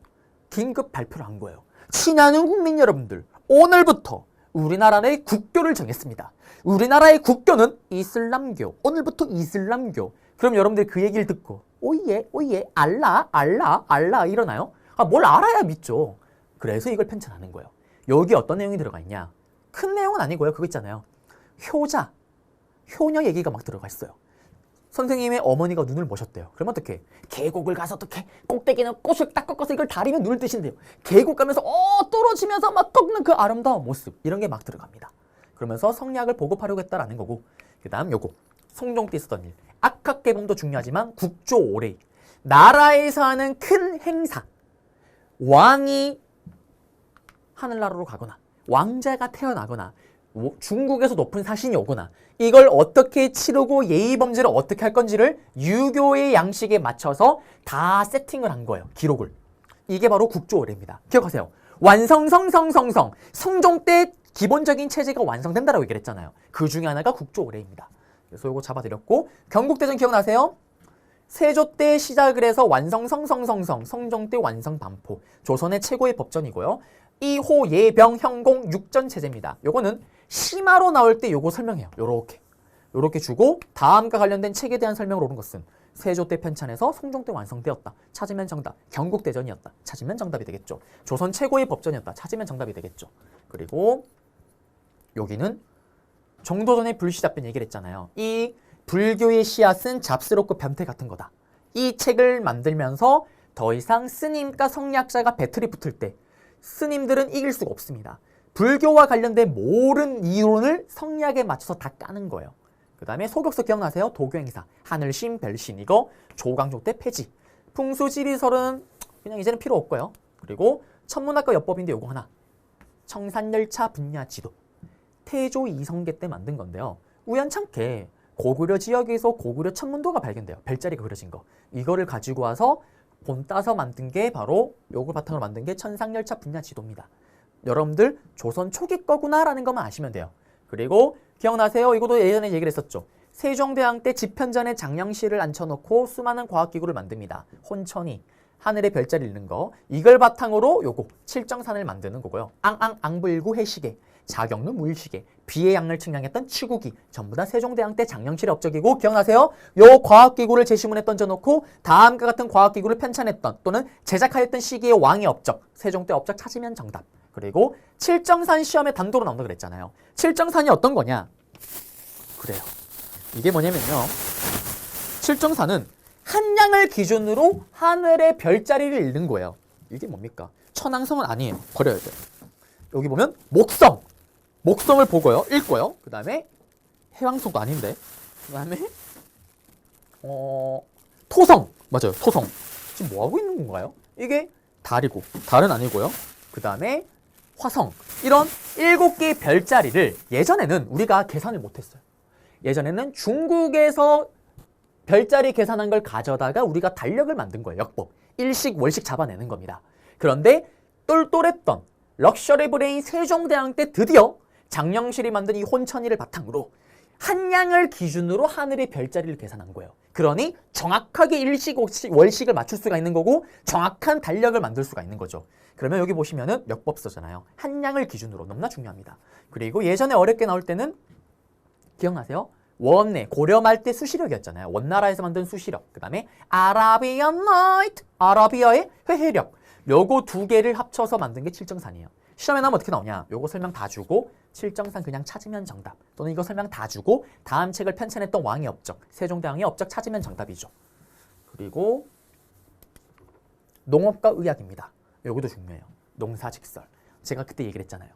긴급 발표를 한 거예요. 친하는 국민 여러분들, 오늘부터 우리나라의 국교를 정했습니다. 우리나라의 국교는 이슬람교. 오늘부터 이슬람교. 그럼 여러분들 그 얘기를 듣고 오예 알라 이러나요? 뭘 알아야 믿죠. 그래서 이걸 편찬하는 거예요. 여기 어떤 내용이 들어가 있냐? 큰 내용은 아니고요. 그거 있잖아요. 효자, 효녀 얘기가 막 들어가 있어요. 선생님의 어머니가 눈을 모셨대요. 그럼 어떡해? 계곡을 가서 어떡해? 꼭대기는 꽃을 딱 꺾어서 이걸 다리면 눈을 뜨신대요. 계곡 가면서 떨어지면서 막 꺾는 그 아름다운 모습 이런 게 막 들어갑니다. 그러면서 성리학을 보급하려고 했다라는 거고, 그 다음 요거 송종때 쓰던 일. 악학개봉도 중요하지만 국조오례. 나라에서 하는 큰 행사. 왕이 하늘나라로 가거나 왕자가 태어나거나 중국에서 높은 사신이 오거나 이걸 어떻게 치르고 예의범죄를 어떻게 할 건지를 유교의 양식에 맞춰서 다 세팅을 한 거예요. 기록을. 이게 바로 국조오례입니다. 기억하세요. 완성성성성성. 성종 때 기본적인 체제가 완성된다라고 얘기를 했잖아요. 그 중에 하나가 국조오례입니다. 그래서 이거 잡아드렸고, 경국대전 기억나세요? 세조 때 시작을 해서 완성성성성성, 성종 때 완성반포. 조선의 최고의 법전이고요. 이호, 예병, 형공, 육전 체제입니다. 요거는 심화로 나올 때 요거 설명해요. 요렇게 주고 다음과 관련된 책에 대한 설명을 오른 것은 세조 때 편찬해서 성종 때 완성되었다. 찾으면 정답. 경국대전이었다. 찾으면 정답이 되겠죠. 조선 최고의 법전이었다. 찾으면 정답이 되겠죠. 그리고 여기는 정도전의 불시잡변 얘기를 했잖아요. 이 불교의 씨앗은 잡스럽고 변태 같은 거다. 이 책을 만들면서 더 이상 스님과 성리학자가 배틀이 붙을 때 스님들은 이길 수가 없습니다. 불교와 관련된 모든 이론을 성리학에 맞춰서 다 까는 거예요. 그 다음에 소격서 기억나세요? 도교행사, 하늘신, 별신. 이거 조광조 때 폐지. 풍수지리설은 그냥 이제는 필요 없고요. 그리고 천문학과 여법인데 요거 하나. 청산열차 분야지도. 태조 이성계 때 만든 건데요. 우연찮게 고구려 지역에서 고구려 천문도가 발견돼요. 별자리가 그려진 거. 이거를 가지고 와서 본 따서 만든 게 바로 요걸 바탕으로 만든 게 천상열차 분야지도입니다. 여러분들 조선 초기 거구나라는 것만 아시면 돼요. 그리고 기억나세요? 이것도 예전에 얘기를 했었죠. 세종대왕 때 집현전에 장영실을 앉혀놓고 수많은 과학기구를 만듭니다. 혼천이, 하늘의 별자리 읽는 거. 이걸 바탕으로 요거 칠정산을 만드는 거고요. 앙불구 해시계, 자경루 무일시계, 비의 양을 측량했던 치구기. 전부 다 세종대왕 때 장영실의 업적이고, 기억나세요? 요 과학기구를 제시문에 던져놓고 다음과 같은 과학기구를 편찬했던 또는 제작하였던 시기의 왕의 업적, 세종 때 업적 찾으면 정답. 그리고 칠정산 시험에 단도로 나온다 그랬잖아요. 칠정산이 어떤 거냐? 그래요. 이게 뭐냐면요. 칠정산은 한양을 기준으로 하늘의 별자리를 읽는 거예요. 이게 뭡니까? 천왕성은 아니에요. 버려야 돼요. 여기 보면 목성. 목성을 보고요. 읽고요. 그 다음에 해왕성도 아닌데. 그 다음에 토성. 맞아요. 토성. 지금 뭐하고 있는 건가요? 이게 달이고 달은 아니고요. 그 다음에 화성. 이런 7개의 별자리를 예전에는 우리가 계산을 못했어요. 예전에는 중국에서 별자리 계산한 걸 가져다가 우리가 달력을 만든 거예요. 역법. 일식, 월식 잡아내는 겁니다. 그런데 똘똘했던 럭셔리 브레인 세종대왕 때 드디어 장영실이 만든 이 혼천이를 바탕으로 한양을 기준으로 하늘의 별자리를 계산한 거예요. 그러니 정확하게 일식, 월식을 맞출 수가 있는 거고 정확한 달력을 만들 수가 있는 거죠. 그러면 여기 보시면은 역법서잖아요. 한량을 기준으로 너무나 중요합니다. 그리고 예전에 어렵게 나올 때는 기억나세요? 원내 고려 말 때 수시력이었잖아요. 원나라에서 만든 수시력. 그 다음에 아라비안 나이트, 아라비아의 회해력. 요거 두 개를 합쳐서 만든 게 칠정산이에요. 시험에 나면 어떻게 나오냐? 요거 설명 다 주고 칠정산 그냥 찾으면 정답. 또는 이거 설명 다 주고 다음 책을 편찬했던 왕의 업적, 세종대왕의 업적 찾으면 정답이죠. 그리고 농업과 의학입니다. 요것도 중요해요. 농사직설. 제가 그때 얘기를 했잖아요.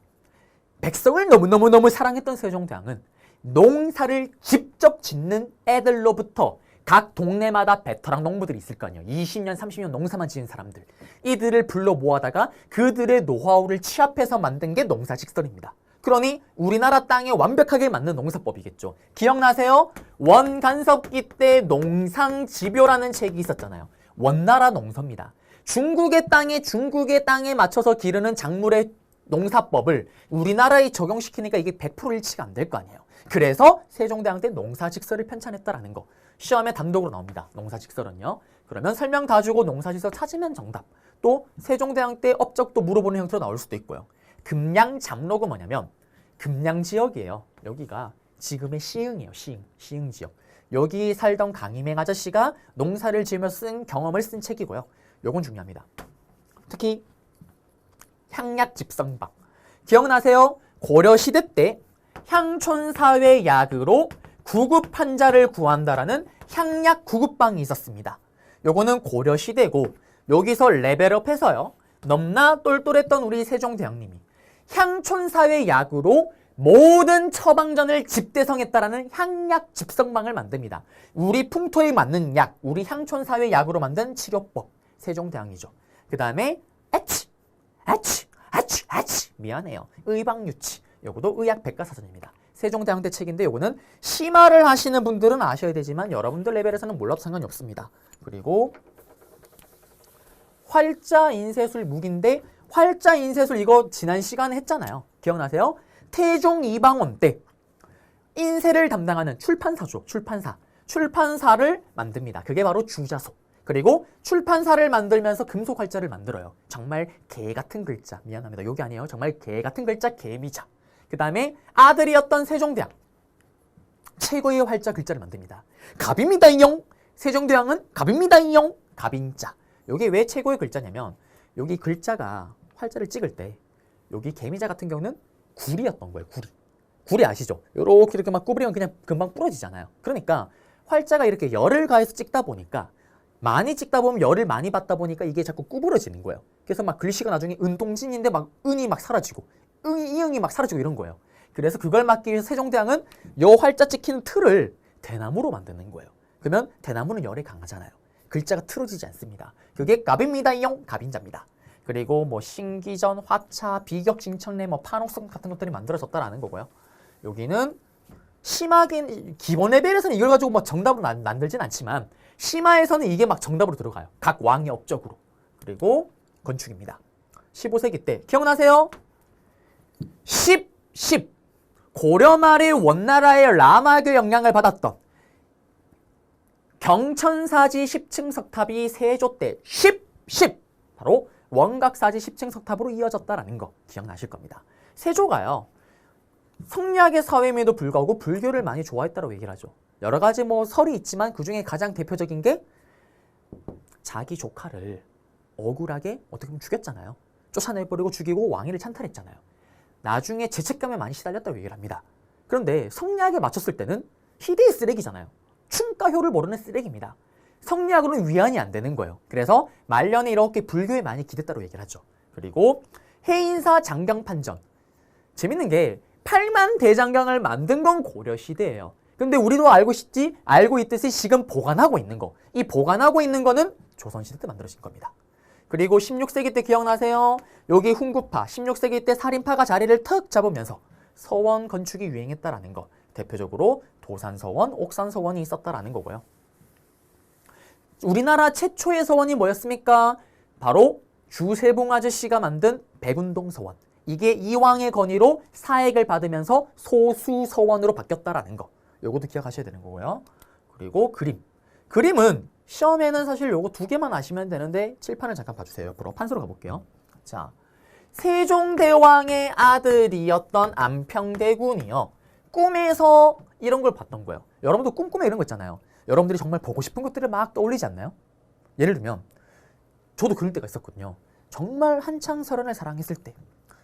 백성을 너무너무 사랑했던 세종대왕은 농사를 직접 짓는 애들로부터 각 동네마다 베테랑 농부들이 있을 거 아니에요. 20년, 30년 농사만 지은 사람들. 이들을 불러 모아다가 그들의 노하우를 취합해서 만든 게 농사직설입니다. 그러니 우리나라 땅에 완벽하게 맞는 농사법이겠죠. 기억나세요? 원간섭기 때 농상집요라는 책이 있었잖아요. 원나라 농서입니다. 중국의 땅에 맞춰서 기르는 작물의 농사법을 우리나라에 적용시키니까 이게 100% 일치가 안 될 거 아니에요. 그래서 세종대왕 때 농사직설을 편찬했다라는 거. 시험에 단독으로 나옵니다. 농사직설은요. 그러면 설명 다 주고 농사직설 찾으면 정답. 또 세종대왕 때 업적도 물어보는 형태로 나올 수도 있고요. 금양장로가 뭐냐면 금양지역이에요. 여기가 지금의 시흥이에요. 시흥 지역. 여기 살던 강희맹 아저씨가 농사를 지으며 쓴 경험을 쓴 책이고요. 요건 중요합니다. 특히 향약집성방. 기억나세요? 고려시대 때 향촌사회 약으로 구급 환자를 구한다라는 향약 구급방이 있었습니다. 요거는 고려시대고 여기서 레벨업해서요. 넘나 똘똘했던 우리 세종대왕님이 향촌사회 약으로 모든 처방전을 집대성했다라는 향약 집성방을 만듭니다. 우리 풍토에 맞는 약, 우리 향촌사회 약으로 만든 치료법. 세종대왕이죠. 그 다음에 미안해요. 의방유치. 요거도 의학 백과사전입니다. 세종대왕 때 책인데 요거는 심화를 하시는 분들은 아셔야 되지만 여러분들 레벨에서는 몰라도 상관이 없습니다. 그리고 활자인쇄술 무기인데 활자인쇄술 이거 지난 시간에 했잖아요. 기억나세요? 태종 이방원 때 인쇄를 담당하는 출판사죠. 출판사를 만듭니다. 그게 바로 주자소. 그리고 출판사를 만들면서 금속 활자를 만들어요. 정말 개 같은 글자. 미안합니다. 여기 아니에요. 정말 개 같은 글자 개미자. 그 다음에 아들이었던 세종대왕. 최고의 활자 글자를 만듭니다. 갑입니다잉. 세종대왕은 갑입니다잉. 갑인자. 이게 왜 최고의 글자냐면 여기 글자가 활자를 찍을 때 여기 개미자 같은 경우는 구리였던 거예요. 구리 아시죠? 이렇게 막 구부리면 그냥 금방 부러지잖아요. 그러니까 활자가 이렇게 열을 가해서 찍다 보니까 많이 찍다 보면 열을 많이 받다 보니까 이게 자꾸 구부러지는 거예요. 그래서 막 글씨가 나중에 은동진인데 막 은이 막 사라지고 이응이 막 사라지고 이런 거예요. 그래서 그걸 막기 위해서 세종대왕은 요 활자 찍히는 틀을 대나무로 만드는 거예요. 그러면 대나무는 열이 강하잖아요. 글자가 틀어지지 않습니다. 그게 갑입니다용 갑인자입니다. 그리고 뭐 신기전, 화차, 비격진청래, 뭐 판옥성 같은 것들이 만들어졌다라는 거고요. 여기는 심하긴 기본 레벨에서는 이걸 가지고 뭐 정답으로 만들진 않지만 심화에서는 이게 막 정답으로 들어가요. 각 왕의 업적으로. 그리고 건축입니다. 15세기 때 기억나세요? 10 고려 말의 원나라의 라마교 영향을 받았던 경천사지 10층 석탑이 세조 때 10 바로 원각사지 10층 석탑으로 이어졌다라는 거 기억나실 겁니다. 세조가요. 성리학의 사회임에도 불구하고 불교를 많이 좋아했다고 얘기를 하죠. 여러 가지 뭐 설이 있지만 그중에 가장 대표적인 게 자기 조카를 억울하게 어떻게 보면 죽였잖아요. 쫓아내버리고 죽이고 왕위를 찬탈했잖아요. 나중에 죄책감에 많이 시달렸다고 얘기를 합니다. 그런데 성리학에 맞췄을 때는 희대의 쓰레기잖아요. 충가효를 모르는 쓰레기입니다. 성리학으로는 위안이 안 되는 거예요. 그래서 말년에 이렇게 불교에 많이 기댔다고 얘기를 하죠. 그리고 해인사 장경판전. 재밌는 게 8만 대장경을 만든 건 고려시대예요. 근데 우리도 알고 있듯이 지금 보관하고 있는 거. 이 보관하고 있는 거는 조선시대 때 만들어진 겁니다. 그리고 16세기 때 기억나세요? 여기 훈구파, 16세기 때 살인파가 자리를 턱 잡으면서 서원 건축이 유행했다라는 거. 대표적으로 도산서원, 옥산서원이 있었다라는 거고요. 우리나라 최초의 서원이 뭐였습니까? 바로 주세봉 아저씨가 만든 백운동서원. 이게 이왕의 건의로 사액을 받으면서 소수서원으로 바뀌었다라는 거. 요것도 기억하셔야 되는 거고요. 그리고 그림. 그림은 시험에는 사실 요거 두 개만 아시면 되는데 칠판을 잠깐 봐주세요. 옆으로 판서로 가볼게요. 자, 세종대왕의 아들이었던 안평대군이요. 꿈에서 이런 걸 봤던 거예요. 여러분도 꿈꾸면 이런 거 있잖아요. 여러분들이 정말 보고 싶은 것들을 막 떠올리지 않나요? 예를 들면 저도 그럴 때가 있었거든요. 정말 한창 설현을 사랑했을 때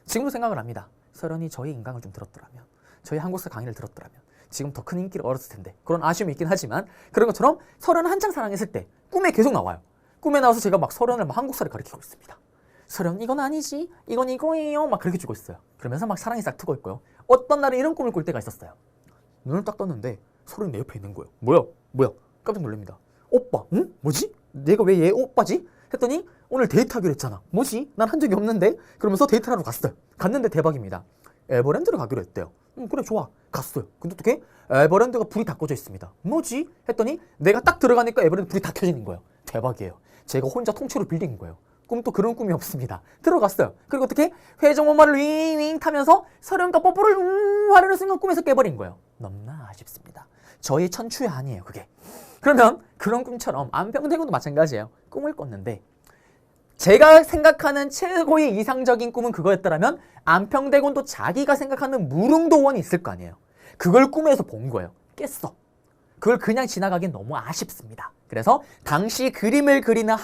지금도 생각을 합니다. 설현이 저희 인강을 좀 들었더라면, 저희 한국사 강의를 들었더라면 지금 더 큰 인기를 얻었을 텐데, 그런 아쉬움이 있긴 하지만 그런 것처럼 설현을 한창 사랑했을 때 꿈에 계속 나와요. 꿈에 나와서 제가 막 설현을 막 한국사를 가르치고 있습니다. 설현 이건 아니지, 이건 이거예요, 막 그렇게 주고 있어요. 그러면서 막 사랑이 싹 트고 있고요. 어떤 날은 이런 꿈을 꿀 때가 있었어요. 눈을 딱 떴는데 설현이 내 옆에 있는 거예요. 뭐야? 깜짝 놀랍니다. 오빠, 응? 뭐지? 내가 왜 얘 오빠지? 했더니 오늘 데이트하기로 했잖아. 뭐지? 난 한 적이 없는데? 그러면서 데이트를 하러 갔어요. 갔는데 대박입니다. 에버랜드를 가기로 했대요. 그래 좋아. 갔어요. 근데 어떻게? 에버랜드가 불이 다 꺼져 있습니다. 뭐지? 했더니 내가 딱 들어가니까 에버랜드 불이 다 켜지는 거예요. 대박이에요. 제가 혼자 통째로 빌린 거예요. 꿈도 그런 꿈이 없습니다. 들어갔어요. 그리고 어떻게? 회전목마를 윙윙 타면서 설현과 뽀뽀를 하려는 순간 꿈에서 깨버린 거예요. 너무나 아쉽습니다. 저의 천추의 한이에요, 그게. 그러면 그런 꿈처럼 안평대군도 마찬가지예요. 꿈을 꿨는데 제가 생각하는 최고의 이상적인 꿈은 그거였더라면 안평대군도 자기가 생각하는 무릉도원이 있을 거 아니에요. 그걸 꿈에서 본 거예요. 깼어. 그걸 그냥 지나가긴 너무 아쉽습니다. 그래서 당시 그림을 그리는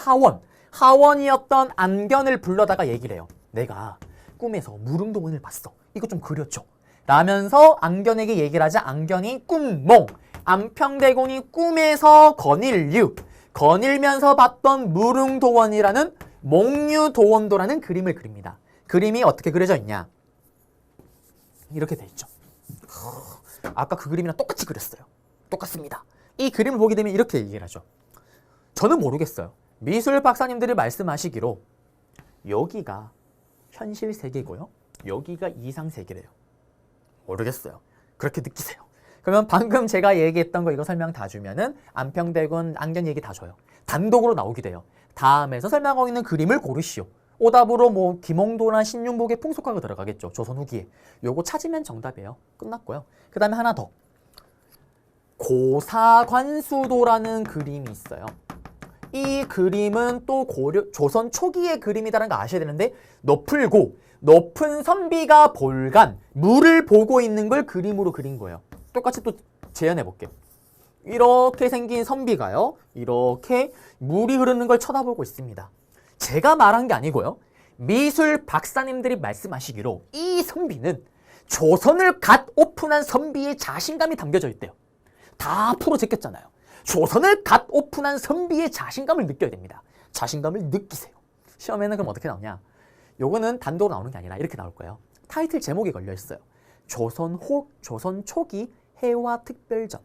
하원이었던 안견을 불러다가 얘기를 해요. 내가 꿈에서 무릉도원을 봤어. 이거 좀 그려줘. 라면서 안견에게 얘기를 하자 안견이 꿈몽, 안평대군이 꿈에서 거닐면서 봤던 무릉도원이라는 몽유도원도라는 그림을 그립니다. 그림이 어떻게 그려져 있냐? 이렇게 돼 있죠. 아까 그 그림이랑 똑같이 그렸어요. 똑같습니다. 이 그림을 보게 되면 이렇게 얘기를 하죠. 저는 모르겠어요. 미술 박사님들이 말씀하시기로 여기가 현실 세계고요. 여기가 이상 세계래요. 모르겠어요. 그렇게 느끼세요. 그러면 방금 제가 얘기했던 거 이거 설명 다 주면은 안평대군 안견 얘기 다 줘요. 단독으로 나오게 돼요. 다음에서 설명하고 있는 그림을 고르시오. 오답으로 뭐 김홍도나 신윤복의 풍속화가 들어가겠죠. 조선 후기에. 요거 찾으면 정답이에요. 끝났고요. 그 다음에 하나 더. 고사관수도라는 그림이 있어요. 이 그림은 또 조선 초기의 그림이라는 거 아셔야 되는데 높은 선비가 볼간 물을 보고 있는 걸 그림으로 그린 거예요. 똑같이 또 재현해 볼게요. 이렇게 생긴 선비가요. 이렇게 물이 흐르는 걸 쳐다보고 있습니다. 제가 말한 게 아니고요. 미술 박사님들이 말씀하시기로 이 선비는 조선을 갓 오픈한 선비의 자신감이 담겨져 있대요. 다 프로 제꼈잖아요. 조선을 갓 오픈한 선비의 자신감을 느껴야 됩니다. 자신감을 느끼세요. 시험에는 그럼 어떻게 나오냐? 요거는 단독으로 나오는 게 아니라 이렇게 나올 거예요. 타이틀 제목이 걸려 있어요. 조선 초기 해화 특별전.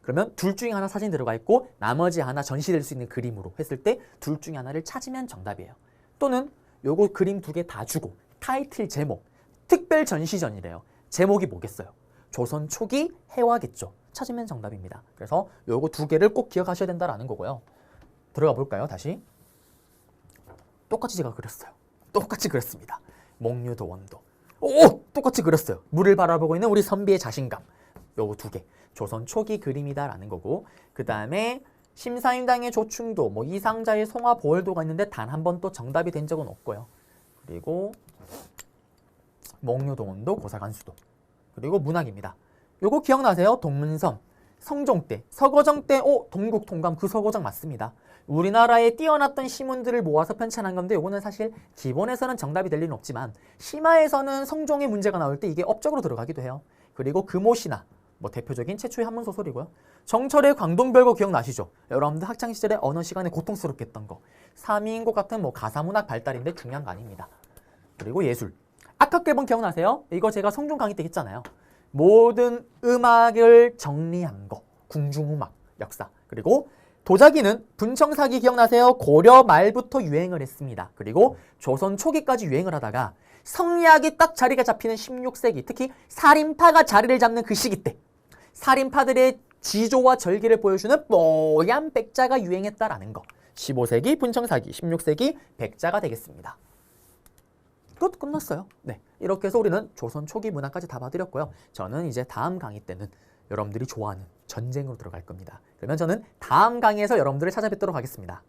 그러면 둘 중에 하나 사진 들어가 있고 나머지 하나 전시될 수 있는 그림으로 했을 때 둘 중에 하나를 찾으면 정답이에요. 또는 요거 그림 두 개 다 주고 타이틀 제목 특별 전시전이래요. 제목이 뭐겠어요? 조선 초기 해화겠죠. 찾으면 정답입니다. 그래서 요거 두 개를 꼭 기억하셔야 된다라는 거고요. 들어가 볼까요? 다시. 똑같이 제가 그렸어요. 똑같이 그렸습니다. 몽유도원도. 오! 똑같이 그렸어요. 물을 바라보고 있는 우리 선비의 자신감. 요거 두 개. 조선 초기 그림이다라는 거고, 그 다음에 심사임당의 조충도, 뭐 이상자의 송화보월도가 있는데 단 한 번도 정답이 된 적은 없고요. 그리고 몽유도원도, 고사관수도. 그리고 문학입니다. 요거 기억나세요? 동문섬, 성종 때, 서거정 때, 동국통감 그 서거정 맞습니다. 우리나라에 뛰어났던 시문들을 모아서 편찬한 건데 요거는 사실 기본에서는 정답이 될 리는 없지만 심화에서는 성종의 문제가 나올 때 이게 업적으로 들어가기도 해요. 그리고 금오신화, 뭐 대표적인 최초의 한문 소설이고요. 정철의 광동별거 기억나시죠? 여러분들 학창시절에 언어 시간에 고통스럽게 했던 거. 사미인곡 같은 뭐 가사문학 발달인데 중요한 거 아닙니다. 그리고 예술. 악학개본 기억나세요? 이거 제가 성종 강의 때 했잖아요. 모든 음악을 정리한 거. 궁중음악, 역사. 그리고 도자기는 분청사기 기억나세요? 고려 말부터 유행을 했습니다. 그리고 조선 초기까지 유행을 하다가 성리학이 딱 자리가 잡히는 16세기, 특히 살인파가 자리를 잡는 그 시기 때 살인파들의 지조와 절기를 보여주는 뽀얀 백자가 유행했다라는 거. 15세기 분청사기, 16세기 백자가 되겠습니다. 그것도 끝났어요. 네, 이렇게 해서 우리는 조선 초기 문화까지 다 봐드렸고요. 저는 이제 다음 강의 때는 여러분들이 좋아하는 전쟁으로 들어갈 겁니다. 그러면 저는 다음 강의에서 여러분들을 찾아뵙도록 하겠습니다.